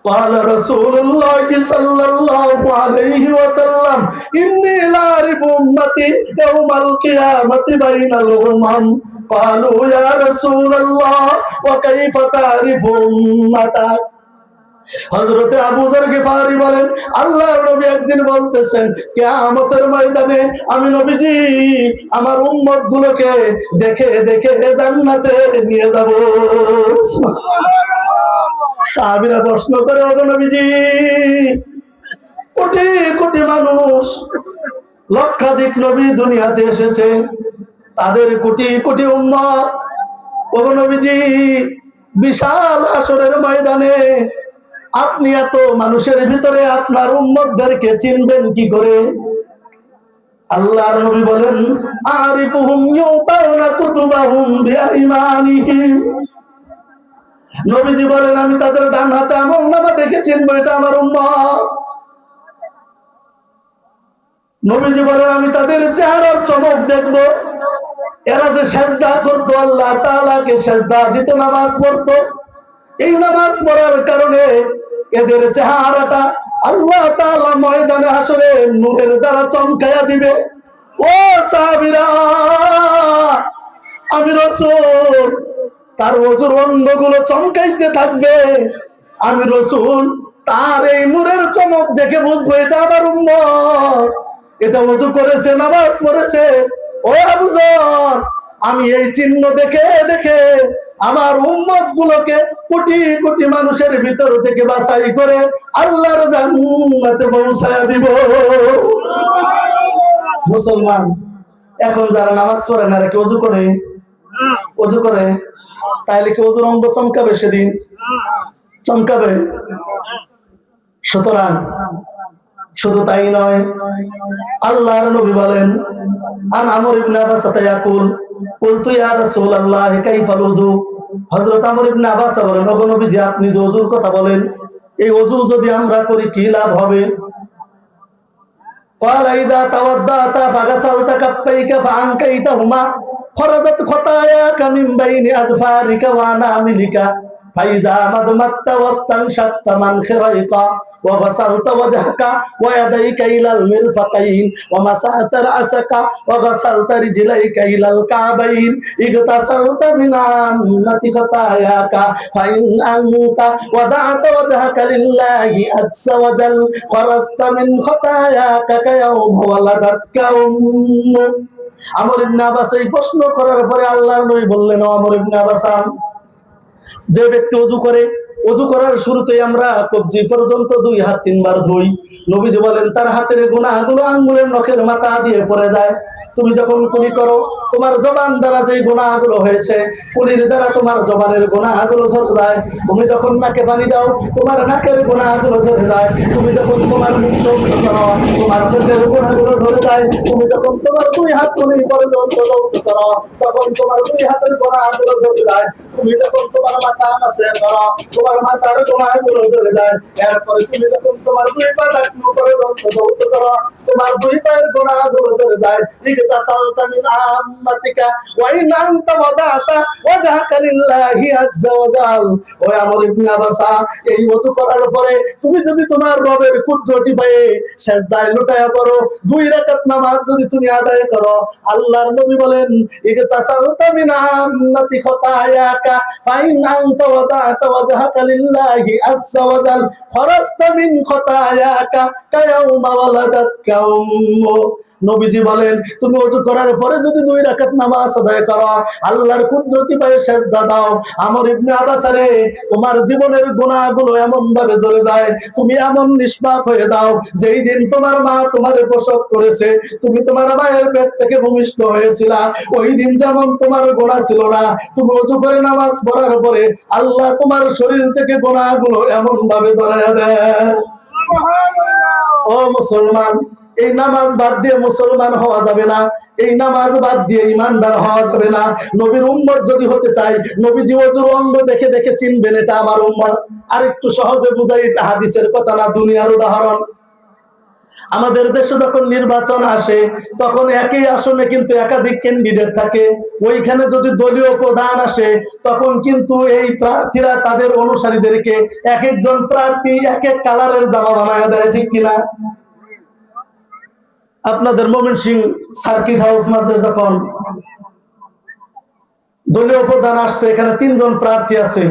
S1: قال رسول الله صلى الله عليه وسلم إني لأعرف أمتي يوم القيامة بين الأمم قالوا يا رسول الله وكيف تعرف أمتك। হযরতে আবু যর গিফারি বলেন, আল্লাহর নবী একদিন বলতেছেন, কিয়ামতের ময়দানে আমি নবীজি আমার উম্মত গুলোকে দেখে দেখে জান্নাতে নিয়ে যাব। সাহাবীরা প্রশ্ন করে, ওগো নবীজি, কোটি কোটি মানুষ, লক্ষাধিক নবী দুনিয়াতে এসেছে, তাদের কোটি কোটি উম্মত, ওগো নবীজি বিশাল হাসরের ময়দানে আপনি এত মানুষের ভিতরে আপনার উম্মতদেরকে চিনবেন কি করে? আল্লাহর নবী বলেন, আরিফুহুম ইউতাউনা কুতুবাহুম বিআইমানিহিম। নবীজি বলেন, আমি তাদের ডান হাতে আমলনামা দেখে চিনবো এটা আমার উম্মত। নবীজি বলেন, আমি তাদের চেহারার চমক দেখবো। এরা যে সেজদা করতো, আল্লাহ তাআলাকে সেজদা দিত, নামাজ পড়তো, এই নামাজ পড়ার কারণে এদের চেহারাটা আল্লাহ তাআলা ময়দানে হাসরে নূরের দ্বারা চমকায়া দিবে। ও সাহাবীরা, আমি রাসূল, তার ওযুর অঙ্গগুলো চমকাইতে থাকবে, আমি রাসূল তার এই নূরের চমক দেখে বুঝবো এটা আমার উম্মত, এটা ওযু করেছে, নামাজ পড়েছে। ও আবু যর, আমি এই চিহ্ন দেখে দেখে আমার উম্মত গুলোকে কোটি কোটি মানুষের ভিতর থেকে বাছাই করে আল্লাহর জান্নাতে পৌঁছায়া দিব। মুসলমান, এখন যারা নামাজ পড়ে না, এরা কি ওযু করে? ওযু করে? তাহলে কি ওজুর অঙ্গ চমকাবে সেদিন? চমকাবে? সুতরাং শুধু তাই নয়, আল্লাহর নবী বলেন, আন আমর ইবনে আব্বাস ইয়াকুল কুলতু ইয়া রাসূলুল্লাহ কাইফাল ওযু। হযরত আমর ইবনে আব্বাস বলেন, ওগো নবীজি, আপনি যে ওযুর কথা বলেন, এই ওযু যদি আমরা করি কি লাভ হবে? قال إذا توضأت فغسلت كفيك فأنكيتهما خرجت خطاياك من بين أظفارك وأناملك فإذا مضمضت واستنشقت منخريك وغسلت وجهك ويديك إلى المرفقين ومسحت رأسك وغسلت رجليك إلى الكعبين اغتسلت من عامة خطاياك فإن أنت وضعت وجهك لله عز وجل خرجت من خطاياك كيوم ولدتك أمك। আমর ইবনে আব্বাস এই প্রশ্ন করার পরে আল্লাহর নবী বললেন, ও আমর ইবনে আব্বাস, যে ব্যক্তি ওযু করে, ওযু করার শুরুতেই আমরা কবজি পর্যন্ত 2 হাত 3 বার ধুই। নবীজি বলেন, তার হাতের গুনাহগুলো আঙ্গুলের নখের মাথা দিয়ে পড়ে যায়। তুমি যখন কুলি করো, তোমার জবান দ্বারা যেই গুনাহগুলো হয়েছে, কুলির দ্বারা তোমার জবানের গুনাহগুলো ঝরে যায়। তুমি যখন নাকে পানি দাও, তোমার নাকের গুনাহগুলো ঝরে যায়। তুমি যখন তোমার মুখ ধৌত করো, তোমার মুখের গুনাহগুলো ঝরে যায়। তুমি যখন তোমার 2 হাত কুলি পর্যন্ত ধৌত করো, তখন তোমার 2 হাতের গুনাহগুলো ঝরে যায়। তুমি যখন তোমার মাথা মাসে করো, তোমার মাথার গুনাহগুলো ঝরে যায়। এরপরে তুমি যখন তোমার 2 পা টাকনু পর্যন্ত ধৌত করো, তোমার 2 পায়ের গুনাহগুলো ঝরে যায়। ইগতাসালতা মিন আম্মাতিকা ওয়া ইন আনতা ওয়াদাতা ওয়াজহাকা লিল্লাহি আযজা ওয়া জাল। ও আমর ইবনে আব্বাস, এই ওযু করার পরে তুমি যদি তোমার রবের কুদরতি পায়ে সিজদায় লুটায়া পড়ো, 2 রাকাত নামাজ যদি তুমি আদায় করো, আল্লাহর নবী বলেন, ইগতাসালতা মিন আম্মাতি খতায়াকা ফা ইন আনতা ওয়াদাতা ওয়াজহাকা লিল্লাহি আযজা ওয়া জাল খরাজতা মিন খতায়াকা কায়াউমা ওয়ালাদাতকা উম্মুক। নবীজি বলেন, তুমি ওযু করার পরে যদি 2 রাকাত নামাজ আদায় করো, আল্লাহর কুদরতি পায়ে সিজদা দাও, আমর ইবনে আব্বাস রে, তোমার জীবনের গুনাহগুলো এমন ভাবে ঝরে যায়, তুমি এমন নিষ্পাপ হয়ে যাও। যেই দিন তোমার মা তোমারে প্রসব করেছে, তুমি তোমার মায়ের পেট থেকে ভূমিষ্ঠ হয়েছিলা, ওই দিন যেমন তোমার গুনাহ ছিল না, তুমি ওযু করে নামাজ পড়ার পরে আল্লাহ তোমার শরীর থেকে গুনাহগুলো এমন ভাবে ঝরাইয়া দেয়। ও মুসলমান, এই নামাজ বাদ দিয়ে মুসলমান হওয়া যাবে না, এই নামাজ বাদ দিয়ে ইমানদার হওয়া যাবে না। নবীর উম্মত যদি হতে চাই, নবীজি ওযুর অঙ্গ দেখে দেখে চিনবেন এটা আমার উম্মত। আরেকটু সহজে বুঝাই, এটা হাদিসের কথা না, দুনিয়ার উদাহরণ। আমাদের দেশে যখন নির্বাচন আসে, তখন একই আসনে কিন্তু একাধিক ক্যান্ডিডেট থাকে। ওইখানে যদি দলীয় প্রধান আসে, তখন কিন্তু এই প্রার্থীরা তাদের অনুসারীদেরকে এক একজন প্রার্থী এক এক কালারের জামা বানায় দেয়, ঠিক কিনা? আপনাদের ময়মনসিংহ সার্কিট হাউস মাঝে যখন দলীয় প্রধান আসছে, এখানে 3 জন প্রার্থী আছে,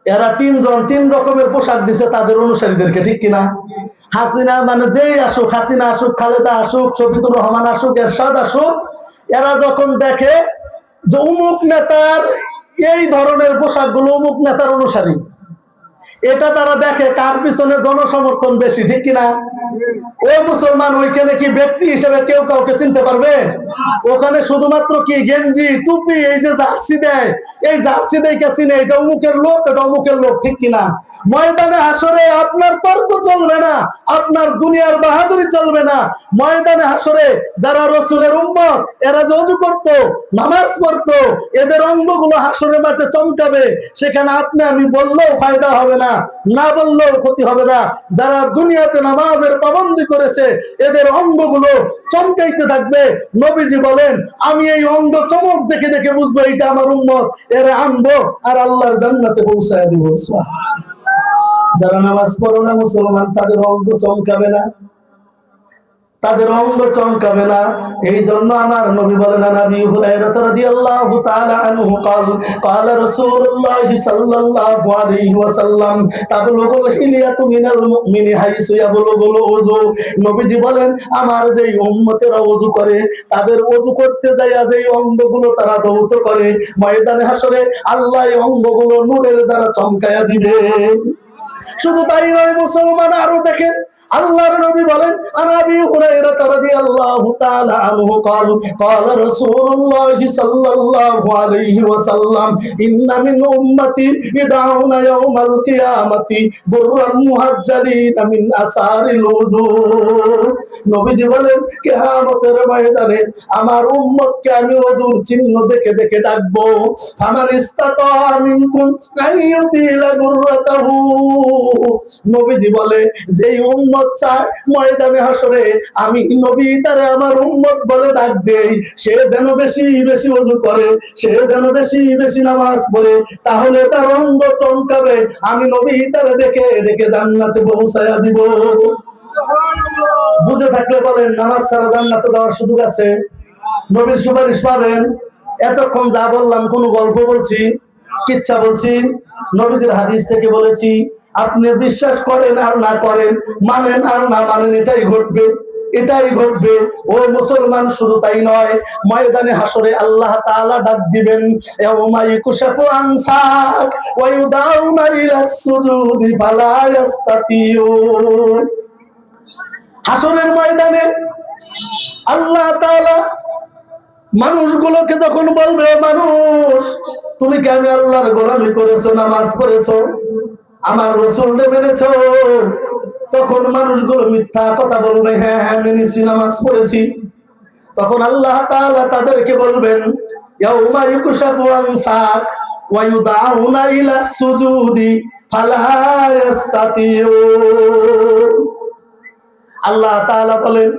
S1: এরা 3 জন 3 রকমের পোশাক দিছে তাদের অনুসারীদেরকে, ঠিক কিনা? হাসিনা মানে যেই আসুক, হাসিনা আসুক, খালেদা আসুক, শফিকুর রহমান আসুক, এরশাদ আসুক, এরা যখন দেখে যে অমুক নেতার এই ধরনের পোশাকগুলো অমুক নেতার অনুসারী, এটা তারা দেখে কার পিছনে জনসমর্থন বেশি, ঠিক কিনা? ও মুসলমান, ওইখানে কি ব্যক্তি হিসেবে কেউ কাউকে চিনতে পারবে? ওখানে শুধুমাত্র কি গেঞ্জি টুপি, এই যে জার্সি দেয়, এই জার্সি দেখে চিনে এটা অমুকের লোক, এটা অমুকের লোক, ঠিক কিনা? ময়দানে হাসরে আপনার তর্ক চলবে না, আপনার দুনিয়ার বাহাদুরি চলবে না। ময়দানে হাসরে যারা রাসূলের উম্মত, এরা যে ওযু করতো, নামাজ পড়তো, এদের অঙ্গগুলো হাসরের মাঠে চমকাবে। সেখানে আপনি আমি বললেও ফায়দা হবে না, না বললেও ক্ষতি হবে না। যারা দুনিয়াতে নামাজের পাবন্দি করেছে, এদের অঙ্গগুলো চমকাইতে থাকবে। নবীজি বলেন, আমি এই অঙ্গ চমক দেখে দেখে বুঝবো এটা আমার উম্মত, এরা আনবো আর আল্লাহর জান্নাতে পৌঁছায় দিব। যারা নামাজ পড়ে না মুসলমান, তাদের অঙ্গ চমকাবে না, তাদের অঙ্গ চমকাবে না। এই জন্য আমার নবী বলেন, নবী হুরায়রা রাদিয়াল্লাহু তাআলা আনহু قال قال رسول الله صلى الله عليه وسلم তাবলুগুল হিলিয়াতু মিনাল মুমিনি হাইসু ইয়াবলুগুল ওযু। নবীজি বলেন, আমার যেই উম্মতেরা ওযু করে, তাদের ওযু করতে যাইয়া যেই অঙ্গগুলো তারা ধৌত করে, ময়দানে হাসরে আল্লাহ এই অঙ্গগুলো নূরের দ্বারা চমকায়া দিবে। শুধু তাই নয় মুসলমান, আরো দেখেন, আল্লাহর নবী বলেন, আনাবি হুরায়রা রাদিয়াল্লাহু তাআলা আনহু قال قال رسول الله صلى الله عليه وسلم ان من امتي يدعون يوم القيامه برا مهجلين من اثار الوضوء। নবীজি বলেন, কিয়ামতের ময়দানে আমার উম্মতকে আমি ওযুর চিহ্ন দেখে দেখে ডাকবো। ফামান ইসতাতা মিনকুম আইয়ুতিলা গুররাতাহু। নবীজি বলে, যেই উম্মত চায় ময়দানে হাসরে আমি নবী তারে আমার উম্মত বলে ডাক দেই, সে যেন বেশি বেশি ওযু করে, সে যেন বেশি বেশি নামাজ পড়ে, তাহলে তার অঙ্গ চমকাবে, আমি নবী তারে ডেকে ডেকে জান্নাতে পৌঁছায়া দিব। বুঝে থাকলে বলেন, নামাজ ছাড়া জান্নাতে যাওয়ার সুযোগ আছে? নবীর সুপারিশ পাবেন? এতক্ষণ যা বললাম কোন গল্প বলছি, কিচ্ছা বলছি? নবীজির হাদিস থেকে বলেছি। আপনি বিশ্বাস করেন আর না করেন, মানেন আর না মানেন, এটাই ঘটবে, এটাই ঘটবে। ও মুসলমান, শুধু তাই নয়, ময়দানে হাসরে আল্লাহ তাআলা ডাক দিবেন, ইয়াউমা ইকুশাফু আন সাক ওয়া ইউদাউনা ইলাস সুজুদি ফালা ইস্তাতিউন। হাসরের ময়দানে আল্লাহ তাআলা মানুষগুলোকে যখন বলবে, মানুষ তুমি কেন আল্লাহর গোলামি করেছো, নামাজ পড়েছো, আমার রাসূলকে মেনেছো, তখন মানুষগুলো মিথ্যা কথা বলবে, হ্যাঁ হ্যাঁ মেনেছি, নামাজ পড়েছি। তখন আল্লাহ তাআলা তাদেরকে বলবেন, ইয়াউমা ইকুশাফু আন সাক ওয়া ইউদাউনা ইলাস সুজুদি ফালা ইস্তাতিউন। আল্লাহ তাআলা বলেন,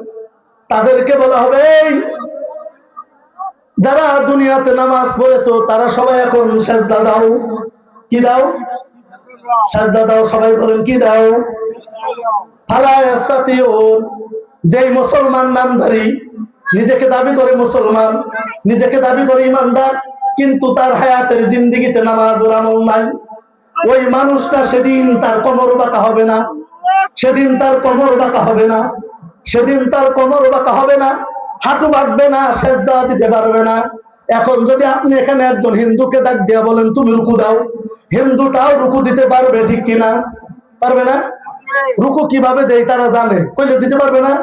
S1: তাদেরকে বলা হবে, যারা দুনিয়াতে নামাজ পড়েছো তারা সবাই এখন সেজদা দাও। কি দাও? সেজদা দাও। সবাই বলেন, কি দাও? ফালা ইস্তাতিউন। যেই মুসলমান নামধারী, নিজেকে দাবি করে মুসলমান, নিজেকে দাবি করে ইমানদার, কিন্তু তার হায়াতের জিন্দেগিতে নামাজের আমল নাই, ওই মানুষটা সেদিন তার কোমর বাঁকা হবে না, সেদিন তার কোমর বাঁকা হবে না, সেদিন তার কোমর বাঁকা হবে না, হাঁটু বাঁকবে না, সেজদা দিতে পারবে না। এখন যদি আপনি এখানে একজন হিন্দুকে ডাক দিয়া বলেন তুমি রুকু দাও, হিন্দুটাও রুকু দিতে পারবে, ঠিক কিনা? পারবে না? রুকু কিভাবে দেয় তারা জানে, কইলে দিতে পারবে না।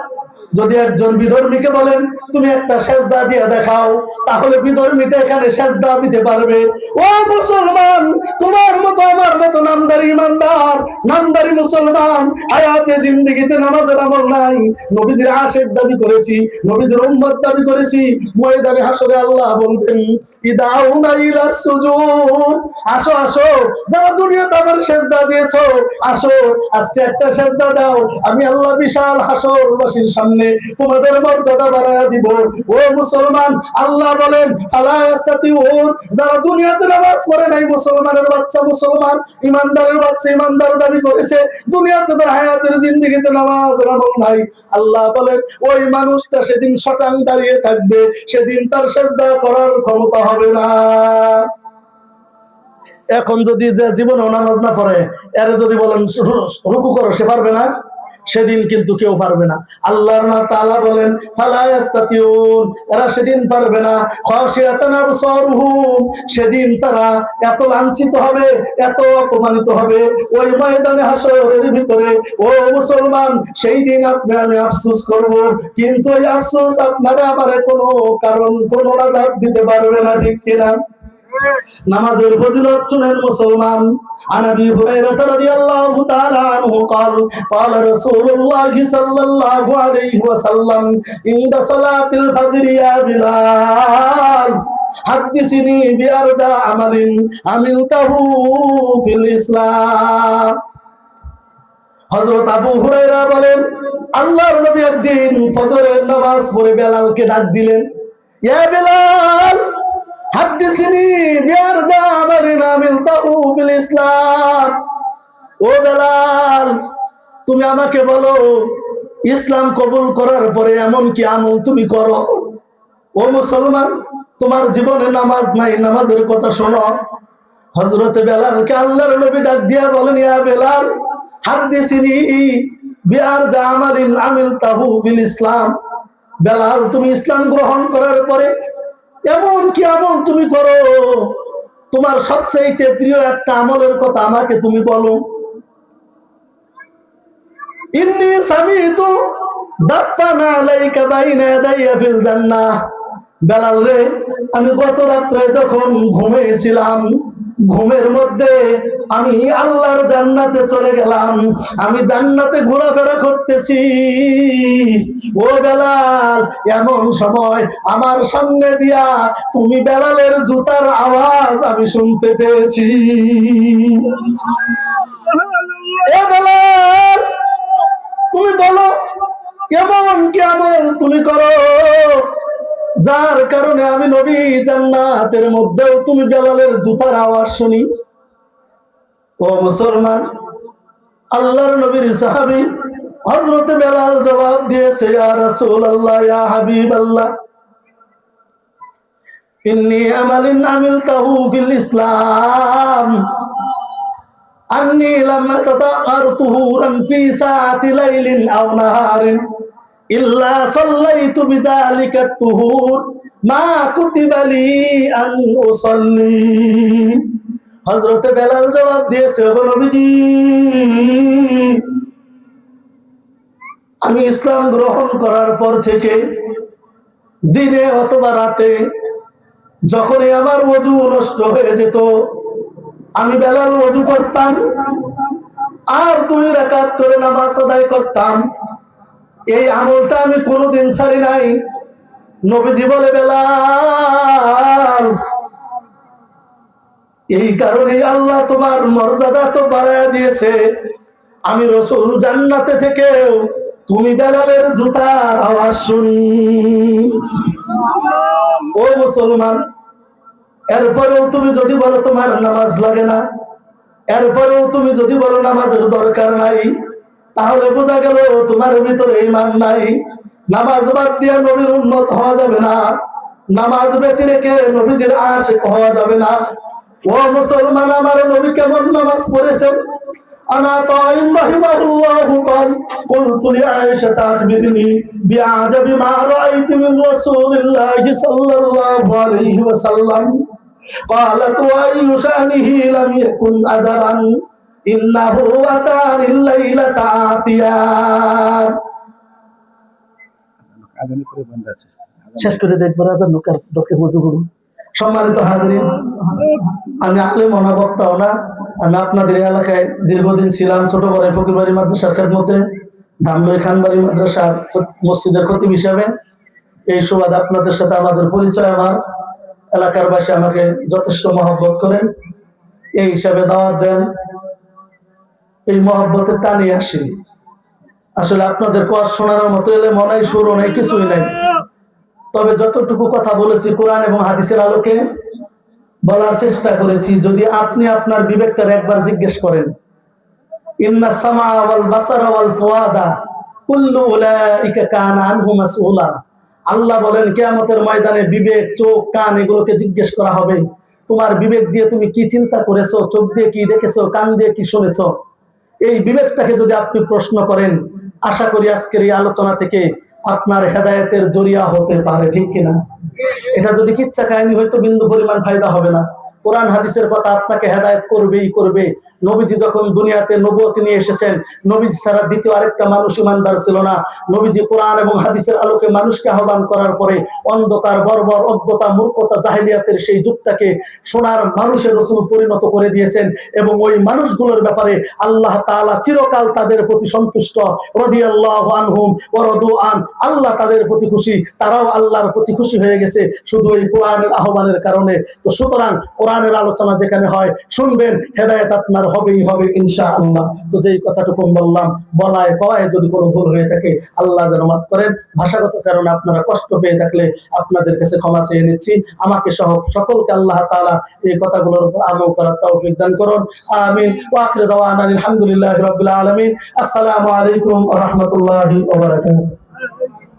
S1: যদি একজন বিধর্মীকে বলেন তুমি একটা সেজদা দিয়ে দেখাও, তাহলে বিধর্মীটা এখানে সেজদা দিতে পারবে। ও মুসলমান, তোমার মতো আমার মতো নামদারি ইমানদার, নামদারি মুসলমান, হায়াতে জিন্দেগিতে নামাজের আমল নাই, নবীজির আশিক দাবি করেছি, নবীজির উম্মত দাবি করেছি, ময়দানে হাসরে আল্লাহ বলবেন, ইদাউনা ইলাস সুজুদ, আসো আসো, যারা দুনিয়াতে আমার সেজদা দিয়েছো, আসো আজকে একটা সেজদা দাও, আমি আল্লাহ বিশাল হাসরবাসীর সামনে তোমাদের মর্যাদা বাড়ায়া দিব। ও মুসলমান, আল্লাহ বলেন, আলা ইস্তাতিউন, যারা দুনিয়াতে নামাজ পড়ে নাই, মুসলমানের বাচ্চা মুসলমান, ইমানদারের বাচ্চা ইমানদার দাবি করেছে, দুনিয়াতে তার হায়াতের জিন্দেগিতে নামাজের আমল নাই, আল্লাহ বলেন ওই মানুষটা সেদিন শটাং দাঁড়িয়ে থাকবে, সেদিন তার সেজদা করার ক্ষমতা হবে না। এখন যদি যে জীবনে নামাজ না পড়ে, এর যদি বলেন রুকু করো, সে পারবে না, সেদিন কিন্তু কেউ পারবে না। আল্লাহর তাআলা বলেন, ফালা ইস্তাতিউন, এরা সেদিন পারবে না। খাশিয়াতান আবসারুহুম, সেদিন তারা এত লাঞ্ছিত হবে, এত অপমানিত হবে ওই ময়দানে হাসরের ভিতরে। ও মুসলমান, সেই দিন আপনি আমি আফসোস করব, কিন্তু এই আফসোস আপনারা আমারে কোনো কারণ, কোনো নাজাত দিতে পারবে না, ঠিক কিনা? নামাজের ফজিলত শুনেন মুসলমান। আনাবি হুরায়রা রাদিয়াল্লাহু তাআলা আনহু قال قال رسول الله صلى الله عليه وسلم عند صلاة الفجر يا بلال حدثني بأرجى عمل عملته في الإسلام। হযরত আবু হুরায়রা বলেন, আল্লাহর নবী একদিন ফজরের নামাজ পড়ে বেলালকে ডাক দিলেন, ইয়া বেলাল হাদিসনি বিআরজা আমালিন আমিলতাহু ফিল ইসলাম। ও বেলাল, তুমি আমাকে বলো, ইসলাম কবুল করার পরে এমন কি আমল তুমি করো? ও মুসলমান, তোমার জীবনে নামাজ নাই, নামাজের কথা শোনো। হযরত বেলালকে আল্লাহর নবী ডাক দিয়া বলেন, ইয়া বেলাল হাদিসনি বিআরজা আমালিন আমিলতাহু ফিল ইসলাম। বেলাল, তুমি ইসলাম গ্রহণ করার পরে এমন কি আমল তুমি করো? তোমার সবচেয়ে প্রিয় একটা আমলের কথা আমাকে তুমি বলো। ইন্নী সামিতু দাফানা আলাইকা বাইনা ইয়াদাইয়া ফিল জান্নাহ। বেলাল রে, আমি গত রাত্রে যখন ঘুমিয়েছিলাম, ঘুমের মধ্যে আমি আল্লাহর জান্নাতে চলে গেলাম, আমি জান্নাতে ঘোরাফেরা করতেছি। ও বেলাল, এমন সময় আমার সামনে দিয়া তুমি বেলালের জুতার আওয়াজ আমি শুনতে পেয়েছি। এ বেলাল, তুমি বলো এমন কি আমল তুমি করো যার কারণে আমি নবী জান্নাতের মধ্যেও তুমি বেলালের জুতার আওয়াজ শুনি? ও মুসলমান, আল্লাহর নবীর সাহাবী হযরত বেলাল জবাব দিয়েছে, ইয়া রাসূলুল্লাহ, ইয়া হাবিবাল্লাহ, ইন্নী আমালিন আমিলতাহু ফিল ইসলাম আন্নী লাম আতাতাআর তুহুরান ফি সাআতি লাইলিন আও নাহারিন ইল্লা সাল্লাইতু বিযালিকা তুহুর মা কুতিবা লি আন উসাল্লি। হযরত বেলাল জবাব দিয়েছে, ওগো নবীজি, আমি ইসলাম গ্রহণ করার পর থেকে দিনে অথবা রাতে যখনই আমার ওযু নষ্ট হয়ে যেত, আমি বেলাল ওযু করতাম আর 2 রাকাত করে নামাজ আদায় করতাম। এই আমলটা আমি কোনোদিন ছাড়ি নাই। নবীজি বলে, বেলাল, এই কারণে আল্লাহ তোমার মর্যাদা তো বাড়ায় দিয়েছে। আমি রাসূল জান্নাতে থেকেও তুমি বেলালের জুতার আওয়াজ শুনি। ও মুসলমান, এরপরেও তুমি যদি বলো তোমার নামাজ লাগে না, এরপরেও তুমি যদি বলো নামাজের দরকার নাই, তাহলে বোঝা গেল তোমার ভিতরে ঈমান নাই। নামাজ বাদ দিয়ে নবীর উম্মত হওয়া যাবে না, নামাজ ব্যতি রেখে নবীজির আশিক হওয়া যাবে না। ও মুসলমান, আমার নবী কেমন নামাজ পড়েছেন? আনা তাইম রাহিমাহুল্লাহু قال قلت لعائشة أخبرني بأعجب ما رأيت من رسول الله صلى الله عليه وسلم قالت وأي شأنه لم يكن عجبا إنه أتاني الليلة عاتيا। শেষ করে দেখবো রাজা নৌকার দকে বুঝু করুন। সম্মানিত হাজিরিন, আমি আলেম না, বক্তাও না, আমি আপনাদের এলাকায় দীর্ঘদিন ছিলাম। ছোট বড় ফকিরবাড়ি মাদ্রাসার খেদমতে ধামলই খানবাড়ি মাদ্রাসার মসজিদের খতিব হিসাবে। এই সুবাদে আপনাদের সাথে আমাদের পরিচয়। আমার এলাকার বাসী আমাকে যথেষ্ট মহব্বত করেন, এই হিসাবে দাওয়াত দেন, এই মহব্বতের টানে আসি। আসলে আপনাদের কোয়াজ শোনানোর মতো এলে মনে হয় সুরও নেই, কিছুই নাই। তবে যতটুকু কথা বলেছি কোরআন এবং হাদিসের আলোকে বলার চেষ্টা করেছি। যদি আপনি আপনার বিবেকটার একবার জিজ্ঞেস করেন, ইন্না সামা ওয়াল বাসারা ওয়াল ফুয়াদা কুল্লু উলাইকা কানা আনহু মাসউলা। আল্লাহ বলেন, কিয়ামতের ময়দানে বিবেক, চোখ, কান এগুলোকে জিজ্ঞেস করা হবে। তোমার বিবেক দিয়ে তুমি কি চিন্তা করেছো, চোখ দিয়ে কি দেখেছো, কান দিয়ে কি শুনেছো, এই বিবেকটাকে যদি আপনি প্রশ্ন করেন, আশা করি আজকের এই আলোচনা থেকে আপনার হেদায়েতের জরিয়া হতে পারে, ঠিক কিনা? এটা যদি কিচ্ছা কাহিনী হয়তো বিন্দু পরিমাণ ফায়দা হবে না। কোরআন হাদিসের কথা আপনাকে হেদায়েত করবেই করবে। নবীজি যখন দুনিয়াতে নবুয়ত নিয়ে এসেছেন, নবীজি ছাড়া দ্বিতীয় আরেকটা মানুষ ইমানদার ছিল না। নবীজি কোরআন এবং হাদিসের আলোকে মানুষকে আহ্বান করার পরে অন্ধকার, বর্বর, অজ্ঞতা, মূর্খতা, জাহেলিয়াতের সেই যুগটাকে সোনার মানুষের রাসূল পরিণত করে দিয়েছেন। এবং ওই মানুষগুলোর ব্যাপারে আল্লাহ তাআলা চিরকাল তাদের প্রতি সন্তুষ্ট। রাদিয়াল্লাহু আনহুম ওয়া রাদু আন। আল্লাহ তাদের প্রতি খুশি, তারাও আল্লাহর প্রতি খুশি হয়ে গেছে শুধু এই কোরআনের আহ্বানের কারণে। তো সুতরাং কোরআনের আলোচনা যেখানে হয় শুনবেন, হেদায়েত আপনার হবেই হবে ইনশাআল্লাহ। তো যেই কথাটুকু বললাম, বলায় কয় যদি কোনো ভুল হয়ে থাকে আল্লাহ যেন মাফ করেন। ভাষাগত কারণে আপনারা কষ্ট পেয়ে থাকলে আপনাদের কাছে ক্ষমা চেয়ে নিচ্ছি। আমাকে সহ সকলকে আল্লাহ তাআলা এই কথাগুলোর উপর আমল করার তৌফিক দান করুন। আমিন। ওয়া আখিরু দাওয়ানা আলহামদুলিল্লাহি রাব্বিল আলামিন। আসসালামু আলাইকুম ওয়া রাহমাতুল্লাহি ওয়া বারাকাতুহু।